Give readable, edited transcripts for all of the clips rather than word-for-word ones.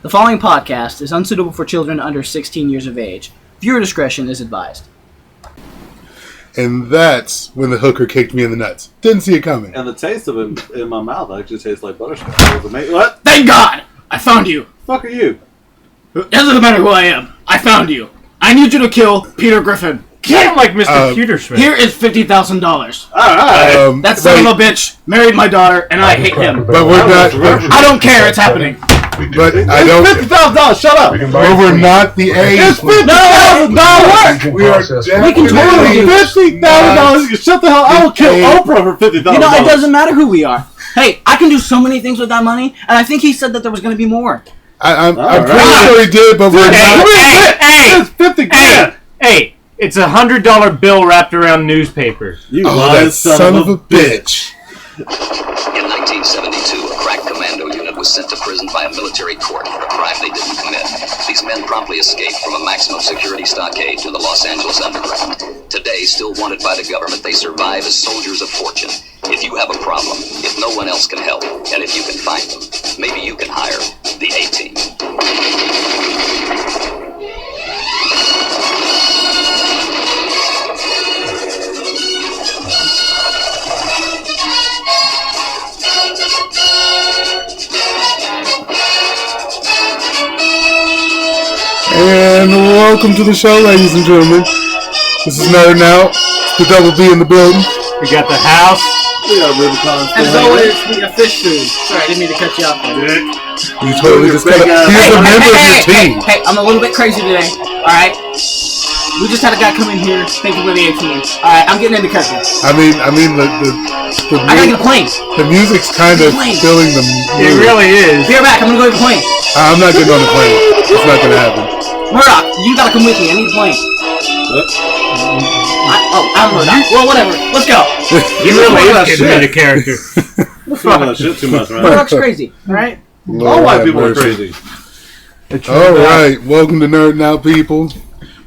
The following podcast is unsuitable for children under 16 years of age. Viewer discretion is advised. And that's when the hooker kicked me in the nuts. Didn't see it coming. And the taste of it in my mouth actually tastes like butterscotch. What? Thank God! I found you! Fuck are you? It doesn't matter who I am. I found you. I need you to kill Peter Griffin. Kill him like Mr. Peterschmidt. Here is $50,000. Alright. That son of a bitch married my daughter, and I hate him. But we're not. I don't care. It's happening. But I don't. $50,000. Shut up. But we're not the age. It's $50,000. We are. We can totally $50,000. You shut the hell. I will kill Oprah for $50,000. You know, it doesn't matter who we are. Hey, I can do so many things with that money, and I think he said that there was going to be more. I'm pretty sure he did, but we're not. It's 50 grand. Hey, it's a $100 bill wrapped around newspaper. You that son of a bitch. In 1972, a crack commando unit was sent to prison by a military court for a crime they didn't commit. These men promptly escaped from a maximum security stockade to the Los Angeles underground. Today, still wanted by the government, they survive as soldiers of fortune. If you have a problem, if no one else can help, and if you can find them, maybe you can hire the A-Team. And welcome to the show, ladies and gentlemen. This is Nerdin Out. The Double B in the building. We got the house. We got Rubicon. As always, we got fish food. Sorry, I didn't mean to cut you off. You totally just got. Here's a member of your team. Hey, I'm a little bit crazy today. All right. We just had a guy come in here. Thank you for the 18. All right, I'm getting into curtain. I mean, I gotta get a plane. The music's kind of filling the mood. It really is. Be right back. I'm gonna go get a plane. I'm not getting on the plane. It's not gonna happen. Murdoch, you gotta come with me. I need a plane. I'm Murdoch. Well, whatever. Let's go. You really is getting into character. Fuck shit too much, man. Murdoch's crazy. All right. All white people are crazy. All right, welcome to Nerdin Out, people,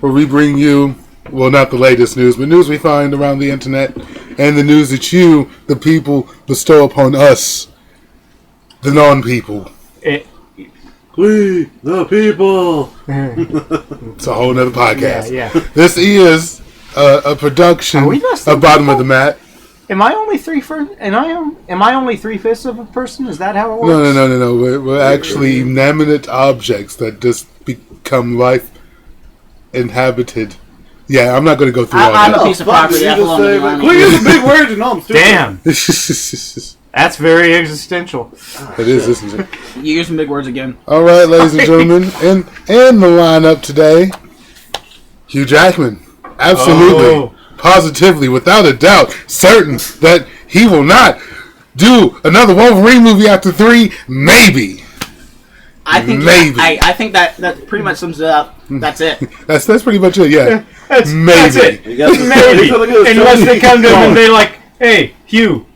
where we bring you, well, not the latest news, but news we find around the internet, and the news that you, the people, bestow upon us, the non-people. We, the people. It's a whole nother podcast. Yeah. This is a production of Bottom of the Mat. Am I only 3/5? Am I only 3/5 of a person? Is that how it works? No. We're actually inanimate objects that just become life inhabited. Yeah, I'm not going to go through all I'm that. a piece of property. I belong to the Quit using big words, you know I'm stupid. Damn. That's very existential. It is, isn't it? You use some big words again. All right, ladies and gentlemen, in the lineup today, Hugh Jackman. Absolutely, positively, without a doubt, certain that he will not do another Wolverine movie after 3, maybe. I think maybe. I think that pretty much sums it up. That's it. That's pretty much it. Yeah, maybe. That's it. Maybe. Unless they come to him and they're like, "Hey, Hugh,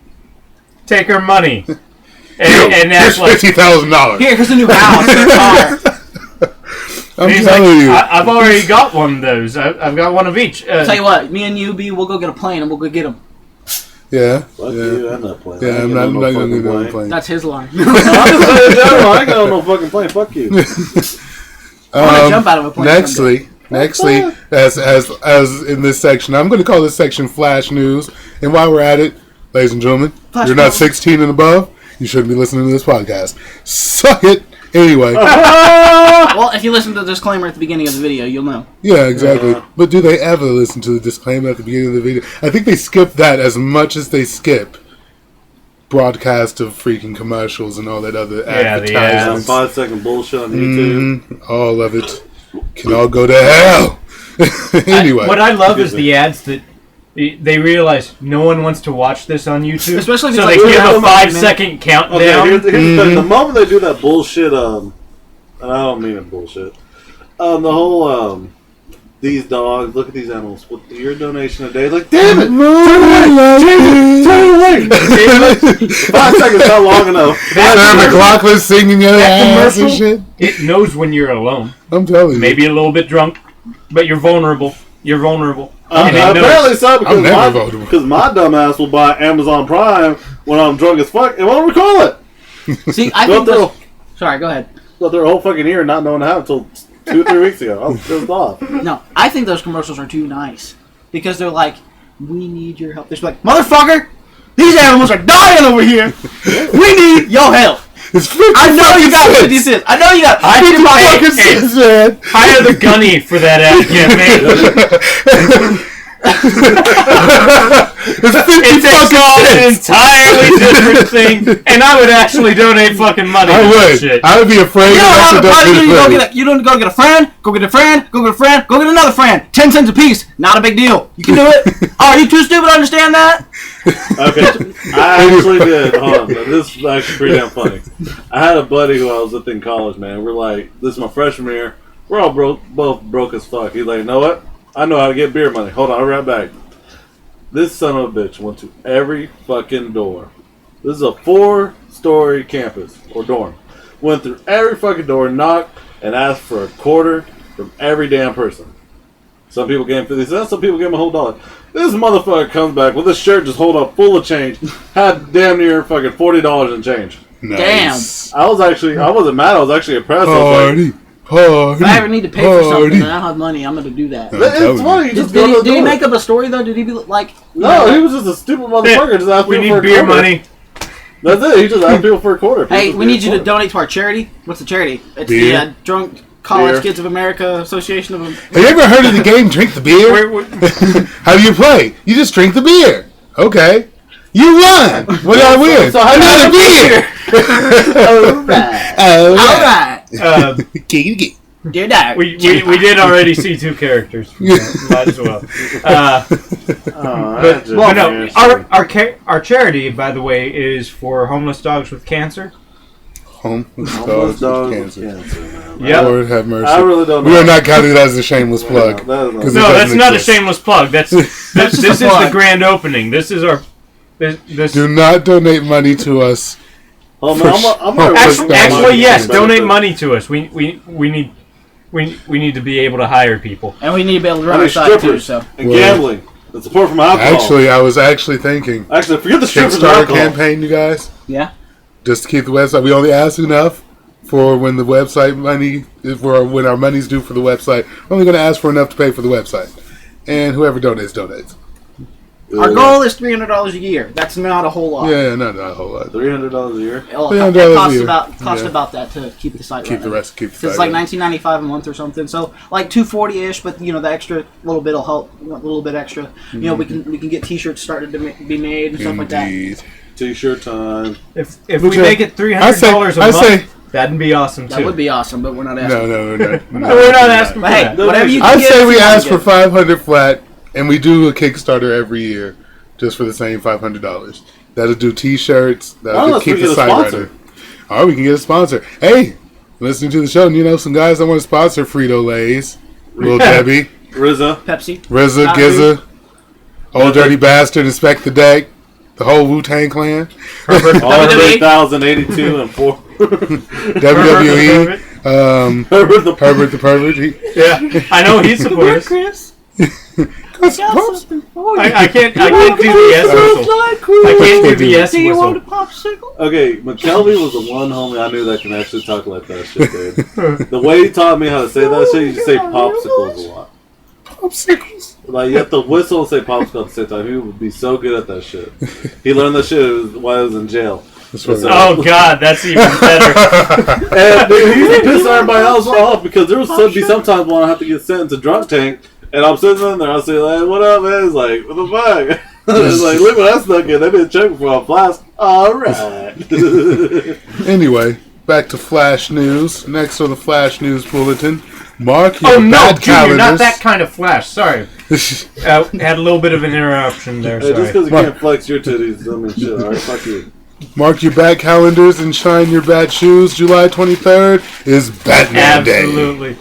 take her money," and that's here's like $50,000. Here's a new house. There's a car. I'm telling you, I've already got one of those. I've got one of each. Tell you what, me and you, B, we'll go get a plane and we'll go get him. yeah. Fuck you, I'm not playing. Yeah, I'm not going to go plane. That's his line. I'm just saying general. I ain't got no fucking plane. Fuck you. I want to jump out of a plane. Nextly, as in this section, I'm going to call this section Flash News. And while we're at it, ladies and gentlemen, you're not 16 and above, you shouldn't be listening to this podcast. Suck it. Anyway. Well, if you listen to the disclaimer at the beginning of the video, you'll know. Yeah, exactly. But do they ever listen to the disclaimer at the beginning of the video? I think they skip that as much as they skip broadcast of freaking commercials and all that other advertisements. 5-second bullshit on YouTube. All of it can all go to hell. Anyway. What I love is the ads that they realize no one wants to watch this on YouTube, especially so they give a 5-second countdown. Okay, here's the thing. The moment they do that bullshit, and I don't mean it bullshit, the whole, these dogs, look at these animals, with your donation a day, like, damn it! Turn away! 5 seconds not long enough. Sarah McLachlan singing your ass and shit. It knows when you're alone. I'm telling you. Maybe a little bit drunk, but you're vulnerable. You're vulnerable. Apparently so, because my dumb ass will buy Amazon Prime when I'm drunk as fuck and won't recall it. See, I think sorry, go ahead. their whole fucking year not knowing how until 2 or 3 weeks ago. I was pissed off. No, I think those commercials are too nice because they're like, "We need your help." They're just like, "Motherfucker, these animals are dying over here. We need your help." It's 50 I know you got 50 cents. I know you got 50 fucking cents, man. Hire the gunny for that ad campaign. It takes on an entirely different thing, and I would actually donate fucking money to that shit. I would be afraid. You don't have a party. You don't go get a friend. Go get a friend. Go get a friend. Go get another friend. 10 cents a piece. Not a big deal. You can do it. Oh, are you too stupid to understand that? Okay, I actually did. Hold on, this is actually pretty damn funny. I had a buddy who I was with in college, man. We're like, this is my freshman year. We're all both broke as fuck. He's like, you know what? I know how to get beer money. Hold on, I'll be right back. This son of a bitch went to every fucking door. This is a 4-story campus or dorm. Went through every fucking door, knocked, and asked for a quarter from every damn person. Some people gave him 50 cents, some people gave him a whole dollar. This motherfucker comes back with his shirt just hold up full of change. Had damn near fucking $40 in change. Nice. Damn. I wasn't mad, I was actually impressed. I was like, Party. If I ever need to pay for something and I don't have money, I'm going to do that. it's funny, Did he make up a story, though? Did he be like... No, he was just a stupid motherfucker. Just asked We people for need a beer quarter. money. That's it, he just asked people for a quarter. Hey, we need you to donate to our charity. What's the charity? It's Beer. the Drunk College Beer. Kids of America Association of... Have you ever heard of the game Drink the Beer? How do you play? You just drink the beer. Okay. You won. What did I win? So how do Another beer. Alright. Alright. Dear Dad. We did already see 2 characters. Might as well. But no, our charity, by the way, is for homeless dogs with cancer. Homeless dogs with cancer. Yeah. Lord have mercy. I really don't know. We are not counting that as a shameless plug. No, 'Cause it No, that's doesn't not a exist. shameless plug. This is the grand opening. This is our. This. Do not donate money to us. Oh, no, I'm Actually, yes. Donate money to us. We need to be able to hire people. And we need to be able to run I our mean, site too, strippers so... and gambling. And support from alcohol. Actually, I was thinking. Actually, forget the strippers and Kickstarter alcohol. campaign, you guys. Yeah? Just to keep the website. We only ask enough for when the website money, when our money's due for the website. We're only going to ask for enough to pay for the website. And whoever donates, donates. Our goal is $300 a year. That's not a whole lot. Yeah, not a whole lot. $300 a year. $300 a year. Cost Yeah. about that to keep the site Keep the running. rest. Keep the It's site like $19.95 a month or something. So like $240-ish, but the extra little bit will help. A little bit extra. We can get T-shirts started to be made and stuff like that. Indeed. T-shirt time. If we make it $300 a month, that'd be awesome too. That would be awesome, but we're not asking. No, we're not. No, we're not asking. But hey, whatever you can I'd get, say we if you wanna ask for get. 500 flat, and we do a Kickstarter every year, just for the same $500. That'll do T-shirts. That'll Unless keep we the get a site sponsor. running. Or we can get a sponsor. Hey, listening to the show, and some guys that want to sponsor Frito Lay's, Little Debbie, RZA. Pepsi. RZA, Not Gizza, Old Dirty Bastard, Inspect the Deck, the whole Wu-Tang Clan, All WWE. 3082 and 4. WWE, Herbert the Herbert the Pervert. Yeah, I know he supports. Chris. I can't do the S whistle. I can't do the S Do you want a whistle. popsicle? Okay, McKelvey was the one homie I knew that can actually talk like that shit, dude. The way he taught me how to say that shit, you just say popsicles a lot. Popsicles. Like, you have to whistle and say popsicle at the same time. He would be so good at that shit. He learned that shit while he was in jail. Oh God, that's even better. And dude, he used to piss everybody else off because there would be sometimes when I have to get sent into drunk tank, and I'm sitting in there, I say, like, what up, man? He's like, what the fuck? It's like, look what I snuck in. They didn't check before I flask. Alright. Anyway, back to Flash News. Next on the Flash News Bulletin, mark your Oh no, bad Junior, calendars. not that kind of flash. Sorry, had a little bit of an interruption there. Hey, just Sorry. because you can't flex your titties, I mean, shit, alright? Fuck you. Mark your bad calendars and shine your bad shoes. July 23rd is Batman Day. Absolutely.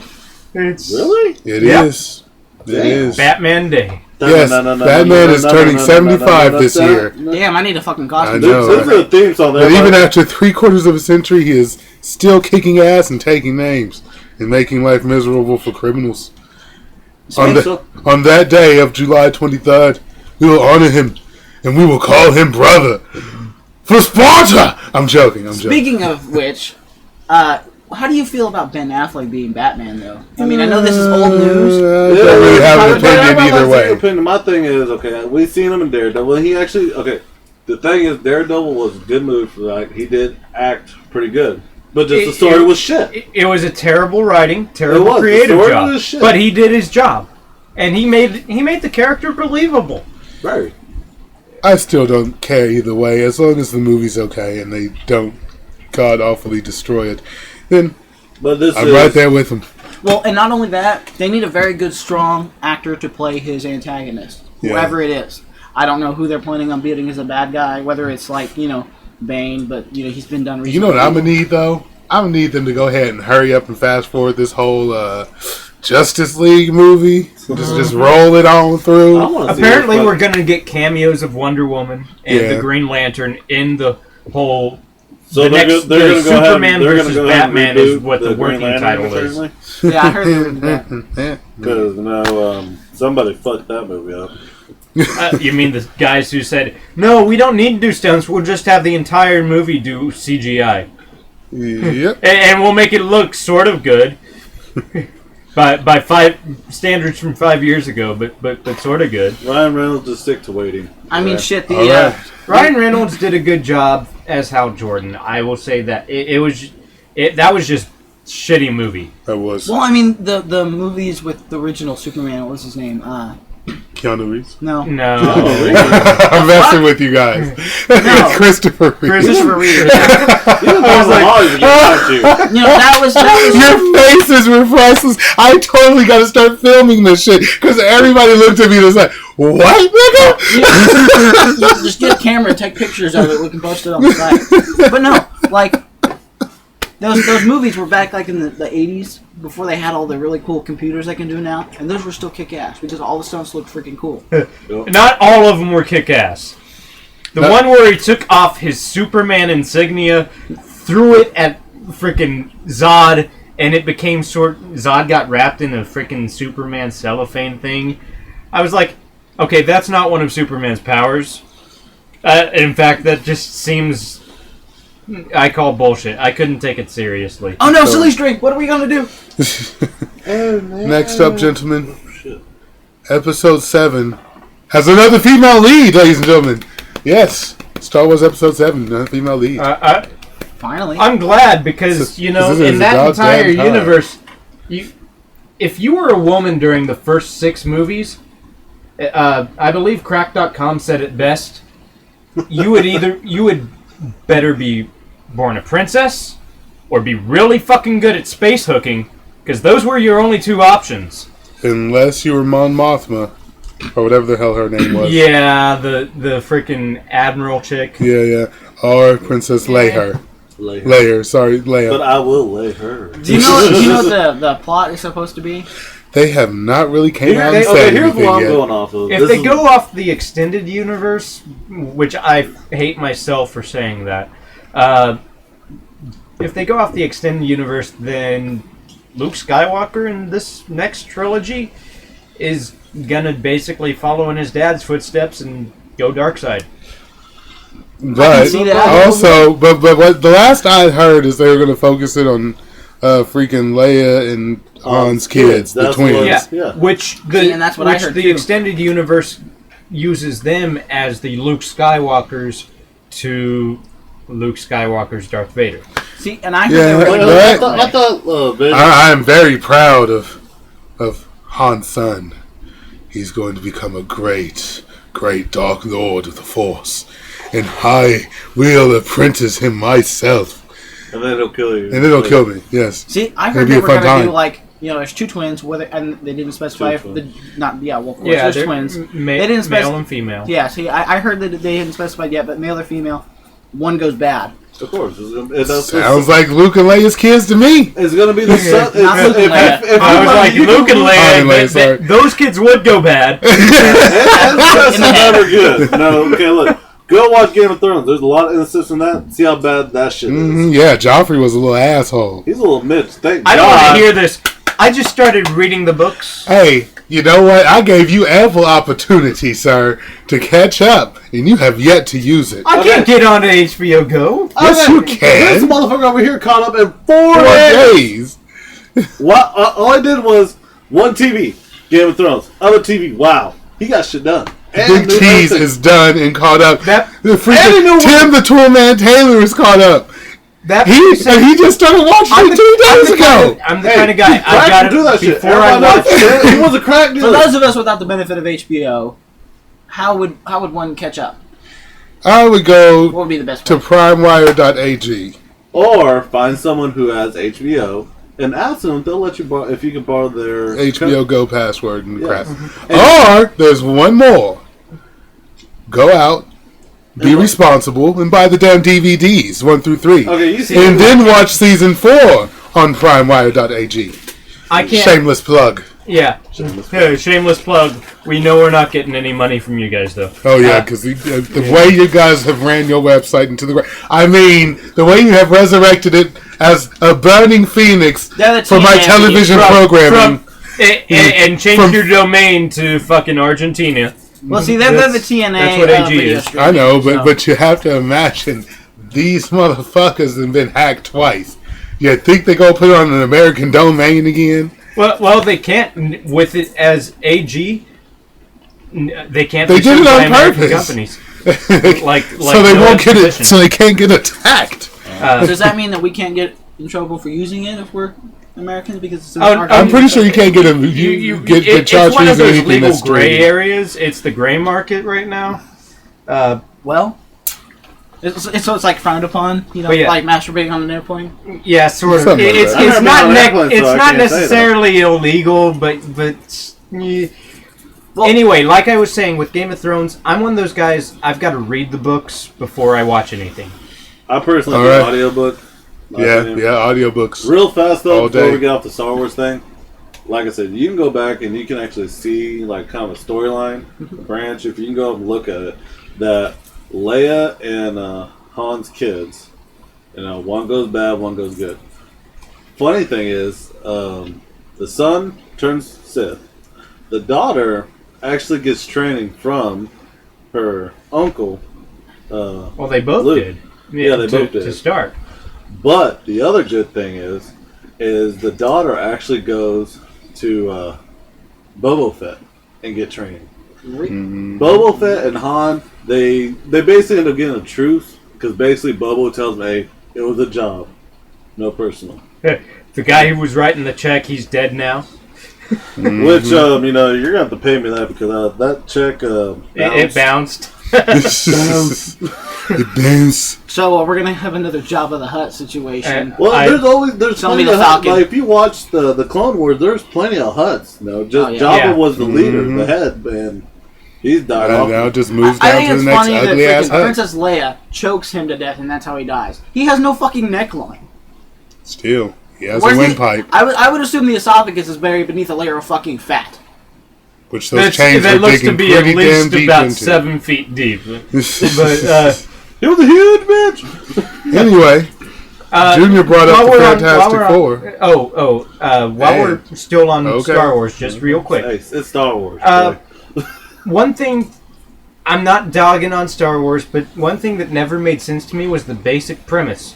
It's Really? It Yep. is. It is. Batman Day. Yes, Batman is turning 75 this year. Damn, I need a fucking I costume. know. This is a theme song there. But even after 3/4 of a century, he is still kicking ass and taking names and making life miserable for criminals. On that day of July 23rd, we will honor him and we will call him brother. For Sparta! I'm joking. Speaking of which, how do you feel about Ben Affleck being Batman, though? I mean, I know this is old news. I don't really have an opinion either way. Opinion. My thing is, okay, we've seen him in Daredevil. He actually, okay, the thing is, Daredevil was a good movie for that. He did act pretty good. But just the story was shit. It was a terrible writing, terrible creative job. But he did his job. And he made the character believable. Right. I still don't care either way. As long as the movie's okay and they don't god awfully destroy it, then I'm right there with them. Well, and not only that, they need a very good, strong actor to play his antagonist, whoever it is. I don't know who they're planning on beating as a bad guy, whether it's like, Bane, but, he's been done recently. You know what I'm going to need, though? I'm going to need them to go ahead and hurry up and fast forward this whole Justice League movie. Just roll it on through. Apparently, we're going to get cameos of Wonder Woman and the Green Lantern in the whole... So the next Superman versus Batman is what the working title is. Yeah, I heard that. Because, somebody fucked that movie up. You mean the guys who said, no, we don't need to do stunts, we'll just have the entire movie do CGI. Yep. And we'll make it look sort of good. by standards from 5 years ago, but sort of good. Ryan Reynolds just stick to waiting. I mean, shit. Ryan Reynolds did a good job as Hal Jordan. I will say that that was just shitty movie. That was. Well, I mean, the movies with the original Superman. What was his name? Keanu Reeves? No. I'm messing with you guys. No. Christopher Reeves. Christopher Reeves. that was your faces were priceless. I totally got to start filming this shit because everybody looked at me and was like, "What, nigga?" You just get a camera and take pictures of it. We can post it on the site. But no, like those movies were back like in the 80s before they had all the really cool computers they can do now, and those were still kick-ass because all the stunts looked freaking cool. Not all of them were kick-ass. The one where he took off his Superman insignia, threw it at freaking Zod, and it became Zod got wrapped in a freaking Superman cellophane thing. I was like, okay, that's not one of Superman's powers. In fact, that just seems... I call bullshit. I couldn't take it seriously. Oh no, silly string! What are we gonna do? Next up, gentlemen, Episode 7 has another female lead, ladies and gentlemen. Yes, Star Wars Episode 7, another female lead. Finally. I'm glad because, in that entire universe, if you were a woman during the first 6 movies, I believe Crack.com said it best, you would better be born a princess or be really fucking good at space hooking, because those were your only 2 options. Unless you were Mon Mothma, or whatever the hell her name was. Yeah, the freaking Admiral chick. Yeah. Or Princess Leia. Leia. But I will lay her. Do you know what the plot is supposed to be? They have not really came out and said here's anything what I'm yet. going off of. If they go off the extended universe, which I hate myself for saying that, if they go off the extended universe, then Luke Skywalker in this next trilogy is gonna basically follow in his dad's footsteps and go dark side. But also, but what the last I heard is they were going to focus it on freaking Leia and Han's kids, the twins. Yeah. Which that's what I heard the extended universe uses them as the Luke Skywalkers to Luke Skywalker's Darth Vader. See, and I heard I am very proud of Han's son. He's going to become a great Dark Lord of the Force. And I will apprentice him myself. And then it'll kill you. And then it'll kill me, yes. See, I heard they were going to do, like, there's 2 twins, and they didn't specify if there's twins. They didn't male and female. Yeah, see, I heard that they hadn't specified yet, but male or female, one goes bad. Of course. Sounds like Luke and Leia's kids to me. It's going to be the son. I was like, Luke and Leia, those kids would go bad. That's never good. No, okay, look. Go watch Game of Thrones. There's a lot of innocence in that. See how bad that shit is. Yeah, Joffrey was a little asshole. He's a little Mitch. Thank God. I don't want to hear this. I just started reading the books. Hey, You know what? I gave you ample opportunity, sir, to catch up, and you have yet to use it. I can't get on to HBO Go. Yes, you This can. motherfucker over here caught up in 4 4 days. days. What? All I did was one TV, Game of Thrones. Other TV, wow. He got shit done. Big new Cheese everything. is done and caught up. That- The freaking Tim the Toolman Taylor is caught up. He just started watching it 2 days ago. I'm the kind of guy. I Crack got can do that it shit. before I Everybody watched knows it. He was a crack For dealer. those of us without the benefit of HBO, how would one catch up? I would go What would be the best to way? primewire.ag. Or find someone who has HBO and ask them if they'll let you borrow, if you can borrow their HBO Go password and Yes. crap. Or there's one more. Go out, be responsible, and buy the damn DVDs 1 through 3. Okay, you see. And then watch season 4 on primewire.ag. I can't. Shameless plug. Yeah. Shameless plug. We know we're not getting any money from you guys, though. Oh yeah, because the way you guys have ran your website into the ground. I mean, the way you have resurrected it as a burning phoenix They're the for my TNA television programming. And change your domain to fucking Argentina. Well, see, they're the TNA. That's what AG video is. streaming, I know, so- but you have to imagine these motherfuckers have been hacked twice. You think they're gonna put it on an American domain again? Well, they can't with it as AG. They can't. They be did sued it by on American purpose. companies. So they no won't get it. exposition. So they can't get attacked. Does that mean that we can't get in trouble for using it if we're Americans because it's in Oh, our I'm country? pretty sure you can't get them. You get it's charged for one of using those anything legal that's gray streamed. areas. It's the gray market right now. Well, so it's like frowned upon, you know, But yeah. like masturbating on an airplane. Yeah, sort of. Something like It's that. I've it's never not been on an airplane, it's so I not can't say that. necessarily illegal, but yeah. Well- Anyway, like I was saying with Game of Thrones, I'm one of those guys. I've got to read the books before I watch anything. I personally All do right. audiobook. My Yeah, opinion. audiobooks. Real fast though, All before day. we get off the Star Wars thing, like I said, you can go back and you can actually see like kind of a storyline branch. If you can go up and look at it, that Leia and Han's kids, one goes bad, one goes good. Funny thing is, the son turns Sith. The daughter actually gets training from her uncle. Well, they both Luke. did. Yeah, they both did. To start. But the other good thing is the daughter actually goes to Boba Fett and get training. Boba Fett and Han, they basically end up getting a truce because basically Boba tells me, hey, it was a job, no personal. The guy who was writing the check, he's dead now. Which you're gonna have to pay me that because that check It bounced. It bends. So we're gonna have another Jabba the Hutt situation. Well, there's Tell me plenty the of Hutt. Falcon. Like if you watch the Clone Wars, there's plenty of Hutts. Just Oh, yeah. Jabba Yeah. was the leader, the head, and he's died And off. now just moves I down think to it's the next funny that ugly ass freaking hut. Princess Leia chokes him to death, and that's how he dies. He has no fucking neckline. Still, he has Where's a the- windpipe, I would assume the esophagus is buried beneath a layer of fucking fat. which those That chains are looks to digging be at pretty damn least deep about into. 7 feet deep. But He was a huge bitch. Anyway, Junior brought up the Fantastic Four. While we're still on Okay. Star Wars, just real quick. Hey, it's Star Wars. One thing, I'm not dogging on Star Wars, but one thing that never made sense to me was the basic premise.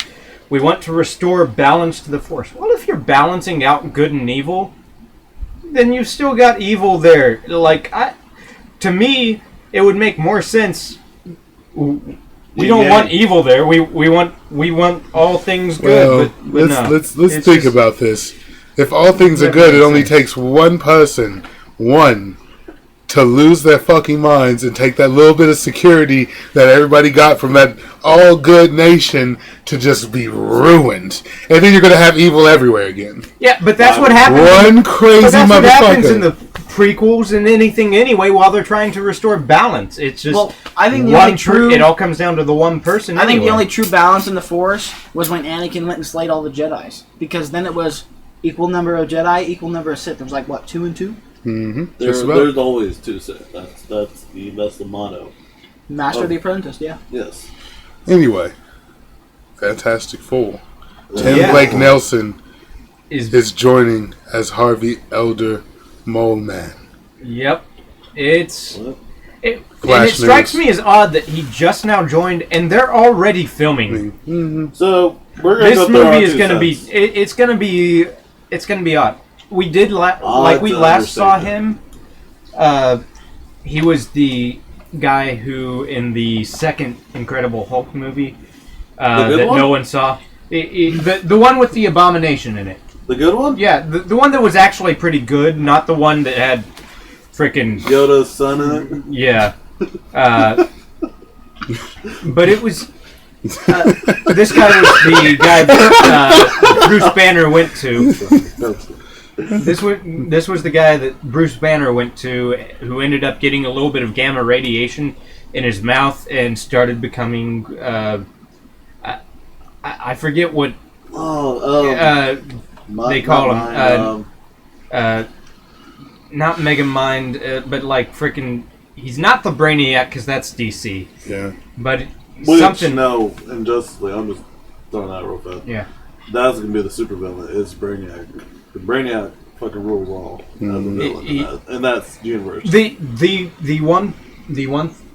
We want to restore balance to the Force. Well, if you're balancing out good and evil, then you've still got evil there. To me, it would make more sense. We don't want evil there. We want all things Well, good. But no. let's It's think just- about this. If all things are good, it only takes one person, to lose their fucking minds and take that little bit of security that everybody got from that all good nation to just be ruined. And then you're going to have evil everywhere again. Yeah, but that's what happens. One crazy But that's what happens in motherfucker. the prequels and anything anyway. While they're trying to restore balance, it's just Well, I think the one only true. It all comes down to the one person. I think the anyway. only true balance in the Force was when Anakin went and slayed all the Jedi's, because then it was equal number of Jedi, equal number of Sith. There was like what, 2 and 2? Mm-hmm. Just about. There's always two Sith. That's the motto. Master the Apprentice, yeah. Yes. Anyway, Fantastic Four. Tim Yeah. Blake Nelson is is joining as Harvey Elder Mole Man. Yep. It's... What? And Flash it strikes news. me as odd that he just now joined, and they're already filming. So we're gonna This go through our movie is two going to be. cents. It's going to be odd. We did Odd we to last saw understand. him. He was the guy who in the second Incredible Hulk movie good that one? no one saw. The one with the Abomination in it. The good one? Yeah, the one that was actually pretty good, not the one that had freaking Yoda's son in it? yeah. But it was. This guy was the guy that Bruce Banner went to. This was the guy that Bruce Banner went to, who ended up getting a little bit of gamma radiation in his mouth and started becoming. I forget what they call him. Not Mega Mind, but like freaking. He's not the Brainiac because that's DC. Yeah. But Which, something. no, in Justice League, I'm just throwing that real fast. Yeah. That's going to be the supervillain, is Brainiac. The Brainiac fucking rules all as a villain in that, and that's universe. The one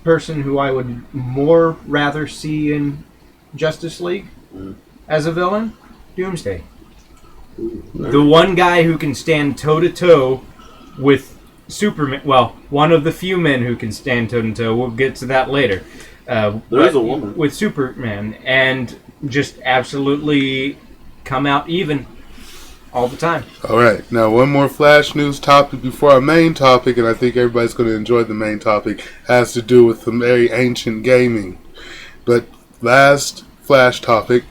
person who I would more rather see in Justice League as a villain, Doomsday. The one guy who can stand toe to toe with Superman. Well, one of the few men who can stand toe to toe. We'll get to that later. There's a woman with Superman, and just absolutely come out even all the time. All right. Now, one more Flash news topic before our main topic, and I think everybody's going to enjoy the main topic, has to do with some very ancient gaming. But last Flash topic,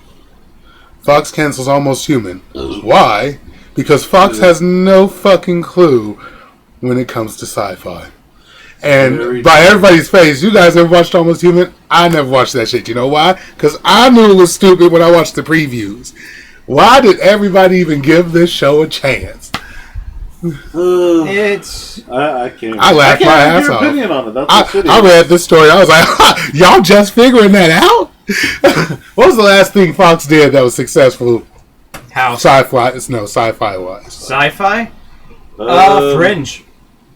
Fox cancels Almost Human. Why? Because Fox has no fucking clue when it comes to sci-fi. And by everybody's face, you guys ever watched Almost Human? I never watched that shit. You know why? Because I knew it was stupid when I watched the previews. Why did everybody even give this show a chance? It's I can't. I laughed my have ass your off. opinion on it. That's the I read this story. I was like, y'all just figuring that out? What was the last thing Fox did that was successful? how Sci-fi wise. sci-fi. Um, Fringe.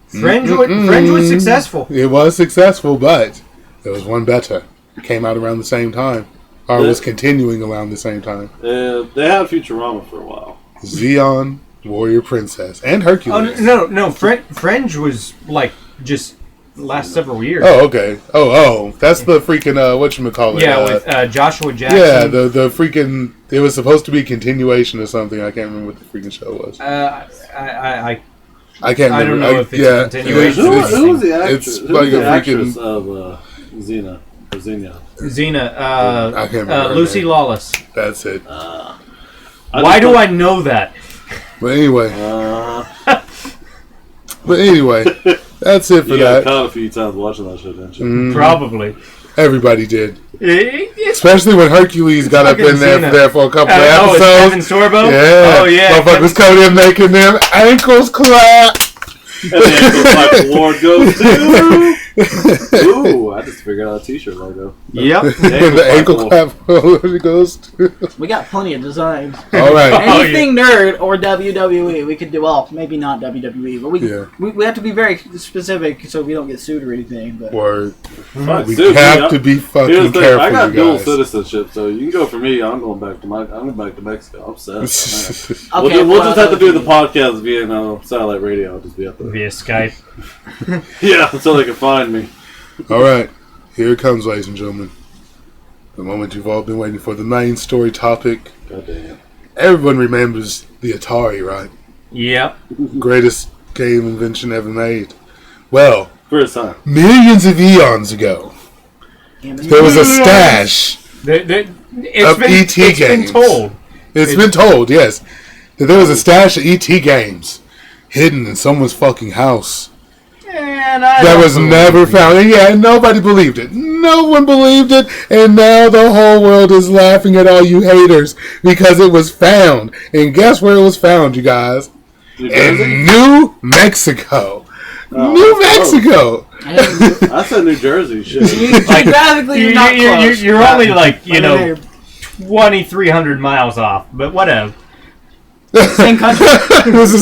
Fringe was successful. It was successful, but there was one better. It came out around the same time. Or was continuing around the same time. They had Futurama for a while. Xeon, Warrior Princess, and Hercules. Oh no! Fringe was like just last several years. Oh, okay. Oh, that's the freaking whatchamacallit. Yeah, with Joshua Jackson. Yeah, the freaking. It was supposed to be continuation or something. I can't remember what the freaking show was. I can't remember. I don't know if it's a continuation. Who was the actress? It's Who like was the a actress freaking. of Xena? Or Xenia? Xena. I can't remember her Lucy name. Lawless. That's it. Why do I know that? But anyway, Uh, that's it for you got that. caught a few times watching that shit, didn't you? Mhm. Probably. Everybody did. It's Especially when Hercules got up fucking in there Xena. for a couple of Oh, it's Kevin episodes. Sorbo? Yeah. Oh, yeah. Motherfuckers coming in making them ankles clap. And the ankle clap award goes to. Ooh, I just figured out a T-shirt logo. Yep. And the ankle clap goes to. We got plenty of designs. All right. Oh, Anything nerd or WWE, we could do. Well, maybe not WWE, but Yeah. we have to be very specific so we don't get sued or anything. But Word. Fuck, We dude, have to be Here's fucking the thing, careful, I got you dual guys. citizenship, so you can go for me. I'm going back to Mexico. I'm set. okay, We'll just have to do the podcast via satellite radio. I'll just be up there. Via Skype. Yeah, so they can find me. All right. Here it comes, ladies and gentlemen. The moment you've all been waiting for, the main story topic. God damn. Everyone remembers the Atari, right? Yep. Greatest game invention ever made. Well, First time. millions of eons ago, there was a stash. It's E.T. been games. told. It's been told, yes, that there was a stash of E.T. games hidden in someone's fucking house And I that don't was believe never you. found. And yeah, nobody believed it. No one believed it, and now the whole world is laughing at all you haters because it was found. And guess where it was found, you guys? New Jersey? In New Mexico. Oh, New that's Mexico. I said New Jersey. Shit. Geographically, you're not close. You're only like, But 2,300 miles off, but whatever. Same country. this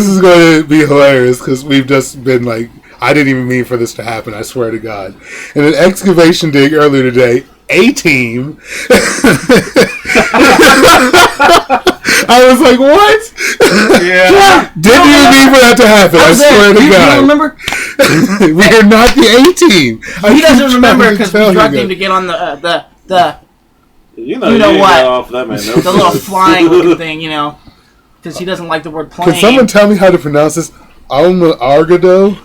is going to be hilarious because we've just been like, I didn't even mean for this to happen. I swear to God. In an excavation dig earlier today, A-Team. I was like, what? Yeah. Didn't even mean for that to happen. I swear to You God. don't remember? We are not the A-Team. He doesn't remember because we drugged him to get on the You know You know ain't what? got off that man. No the little place. flying looking thing, you know, because he doesn't like the word plane. Can someone tell me how to pronounce this? Alamogordo?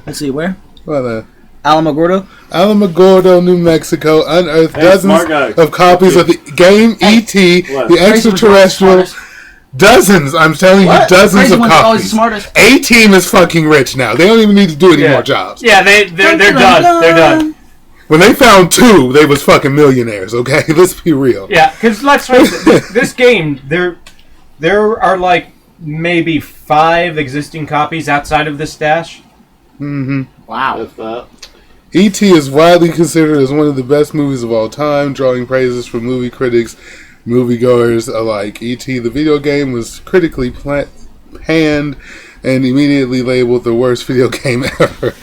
Let's see, where? What Alamogordo? Alamogordo, New Mexico, unearthed Hey, dozens smart guy. of copies of the game E.T., What? the Crazy one's always extraterrestrial. smartest. Dozens, I'm telling you, What? dozens Crazy of one's always copies. the smartest. A-Team is fucking rich now. They don't even need to do any Yeah. more jobs. Yeah, they're done. They're done. When they found 2, they was fucking millionaires, okay? Let's be real. Yeah, because let's face it, this game, there are like maybe 5 existing copies outside of this stash. Mm-hmm. Wow. If that. E.T. is widely considered as one of the best movies of all time, drawing praises from movie critics, moviegoers alike. E.T. the video game was critically panned and immediately labeled the worst video game ever.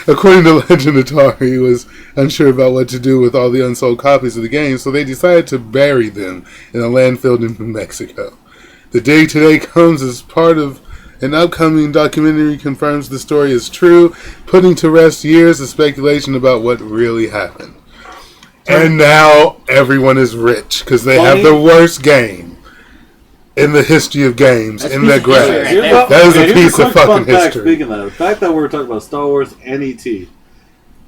according to Legend, Atari was unsure about what to do with all the unsold copies of the game, so they decided to bury them in a landfill in New Mexico. The day today comes as part of an upcoming documentary confirms the story is true, putting to rest years of speculation about what really happened. And now everyone is rich because they have the worst game in the history of games in their grasp. That is a piece of fucking history. Speaking of that, the fact that we're talking about Star Wars and E.T.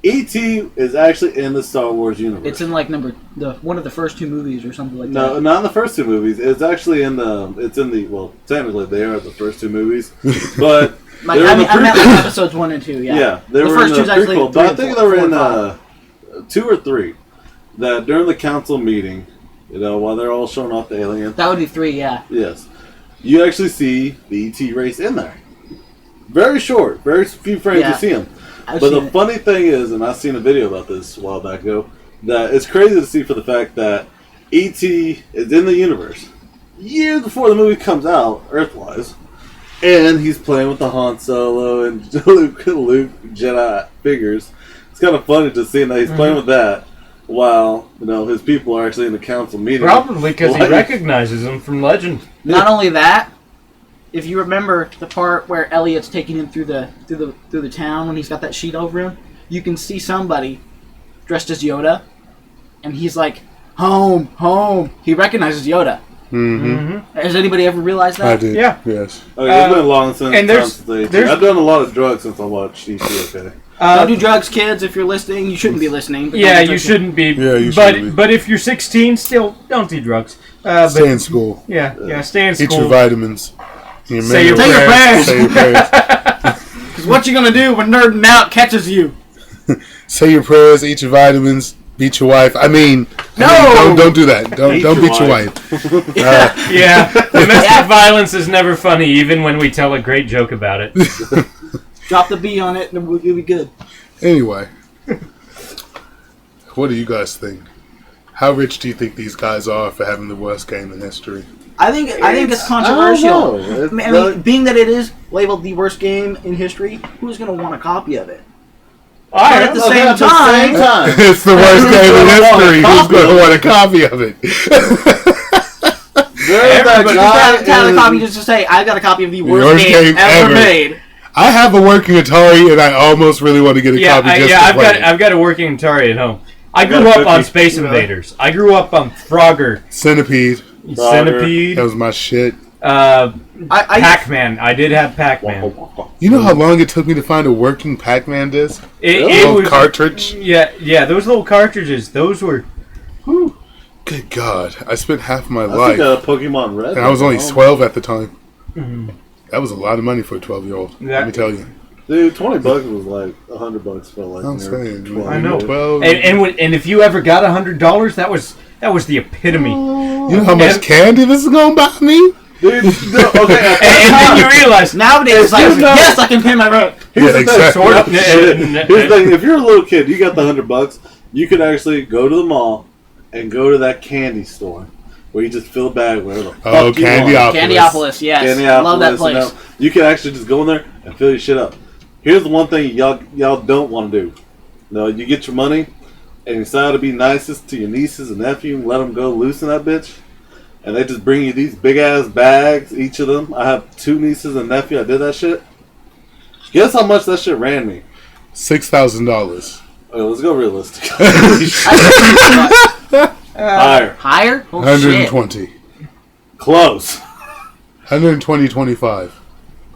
E.T. is actually in the Star Wars universe. It's in like one of the first 2 movies or something like No, that. not in the first 2 movies. It's actually in the. It's in the. Well, technically they are the first 2 movies, but Like, they're I in mean, the I meant prequel. like episodes 1 and 2. Yeah. Yeah, they The were first in two's the actually prequel, but I 3 think and they were 4 in and 5. 2 or 3. That during the council meeting, while they're all showing off the alien. That would be 3, yeah. Yes, you actually see the ET race in there. Very short, very few frames Yeah. you see them. I've But the seen it. funny thing is, and I've seen a video about this a while back ago, that it's crazy to see for the fact that E.T. is in the universe years before the movie comes out, Earthwise, and he's playing with the Han Solo and Luke Jedi figures. It's kind of funny to see that he's playing with that while his people are actually in the council meeting. Probably because he Like- recognizes them from Legend. Not only that, if you remember the part where Elliot's taking him through the town when he's got that sheet over him, you can see somebody dressed as Yoda, and he's like, "Home, home." He recognizes Yoda. Mm-hmm. Has anybody ever realized that? I did. Yeah. Yes. Okay, it's been long since and there's- I've done a lot of drugs since I watched E.T. Okay. Don't do drugs, kids. If you're listening, you shouldn't be listening. But Yeah, don't do you drugs. shouldn't be. Yeah, you but shouldn't be. but if you're 16, still don't do drugs. Stay in school. Yeah, stay in Eat school. your vitamins. Your Say your minerals. prayers. Say your prayers. Because what you gonna do when Nerdin out catches you? Say your prayers. Eat your vitamins. Beat your wife. I mean, don't do that. Don't beat your wife. Yeah, domestic violence is never funny, even when we tell a great joke about it. Drop the B on it, and you'll be good. Anyway, what do you guys think? How rich do you think these guys are for having the worst game in history? I think it's I don't controversial. know. I mean, being that it is labeled the worst game in history, who's going to want a copy of it? But at the same time, It's the worst game in history. Who's going to want a copy of it? Everybody- to have a copy just to say, I got a copy of the worst game ever made. I have a working Atari, and I almost really want to get a copy just to I've play got it. I've got a working Atari at home. I got grew a up on 50, Space Invaders. I grew up on Frogger, Centipede. Centipede, That was my shit. Pac-Man. I did have Pac-Man. You know how long it took me to find a working Pac-Man disc? It Little was cartridge? yeah. Those little cartridges. Those were. Good God. I spent half my I life. think Pokemon Red. And I was only 12 at the time. That was a lot of money for a 12-year-old. Let me tell you. Dude, $20 was like $100 for like. I'm near saying. 12. I know. 12. And if you ever got $100, that was the epitome. You know how much candy this is going to buy me? Dude, no, okay. And then you realize Nowadays, it's like, yes, I can pay my rent. Here's Yeah, the thing. exactly. Sort of. Shit. Here's the thing. If you're a little kid, you got the $100, you could actually go to the mall and go to that candy store where you just fill a bag wherever the Oh, fuck you want. Candyopolis. Candyopolis, yes. Candyopolis, Love that place. You can actually just go in there and fill your shit up. Here's the one thing y'all don't want to do. No, you get your money and you decide to be nicest to your nieces and nephew and let them go loose in that bitch. And they just bring you these big ass bags, each of them. I have 2 nieces and nephew. I did that shit. Guess how much that shit ran me? $6,000. Okay, let's go realistic. Higher? Higher. Oh, shit. 120. Close. 125.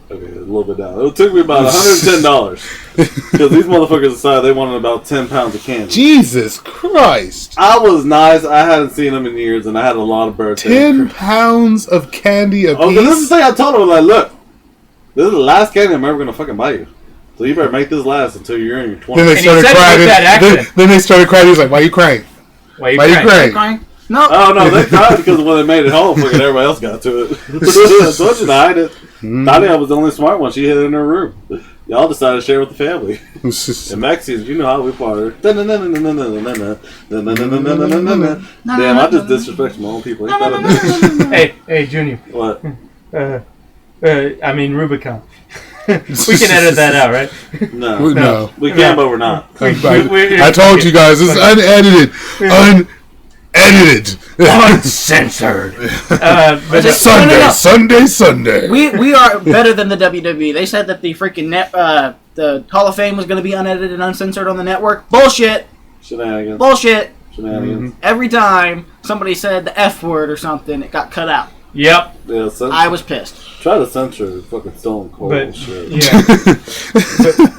Okay, a little bit down. It took me about $110 because these motherfuckers decided they wanted about 10 pounds of candy. Jesus Christ! I was nice. I hadn't seen them in years, and I had a lot of birthdays. 10 pounds of candy a Oh, but this is piece. the thing I told them. Like, look, this is the last candy I'm ever gonna fucking buy you. So you better make this last until you're in your 20s. Then they And he started said it with crying. that accent. Then they started crying. He was like, "Why you crying? Why you Why you crying? crying?" Crying? No. Oh no, they cried because when they made it home, fucking everybody else got to it. I told you to hide it. Tanya was the only smart one. She hid it in her room. Y'all decided to share with the family. And Mexicans, you know how we party. Damn, I just disrespect my own people. Ain't that a bitch? Hey, Junior. What? I mean Rubicon. We can edit that out, right? No. We can, but we're not. I told you guys, it's unedited. Unedited. Uncensored. But Sunday. We are better than the WWE. They said that the freaking the Hall of Fame was going to be unedited and uncensored on the network. Bullshit. Shenanigans. Bullshit. Shenanigans. Every time somebody said the F word or something, it got cut out. Yep. Yeah, I was pissed. Try to censor fucking Stone Cold But shit. yeah.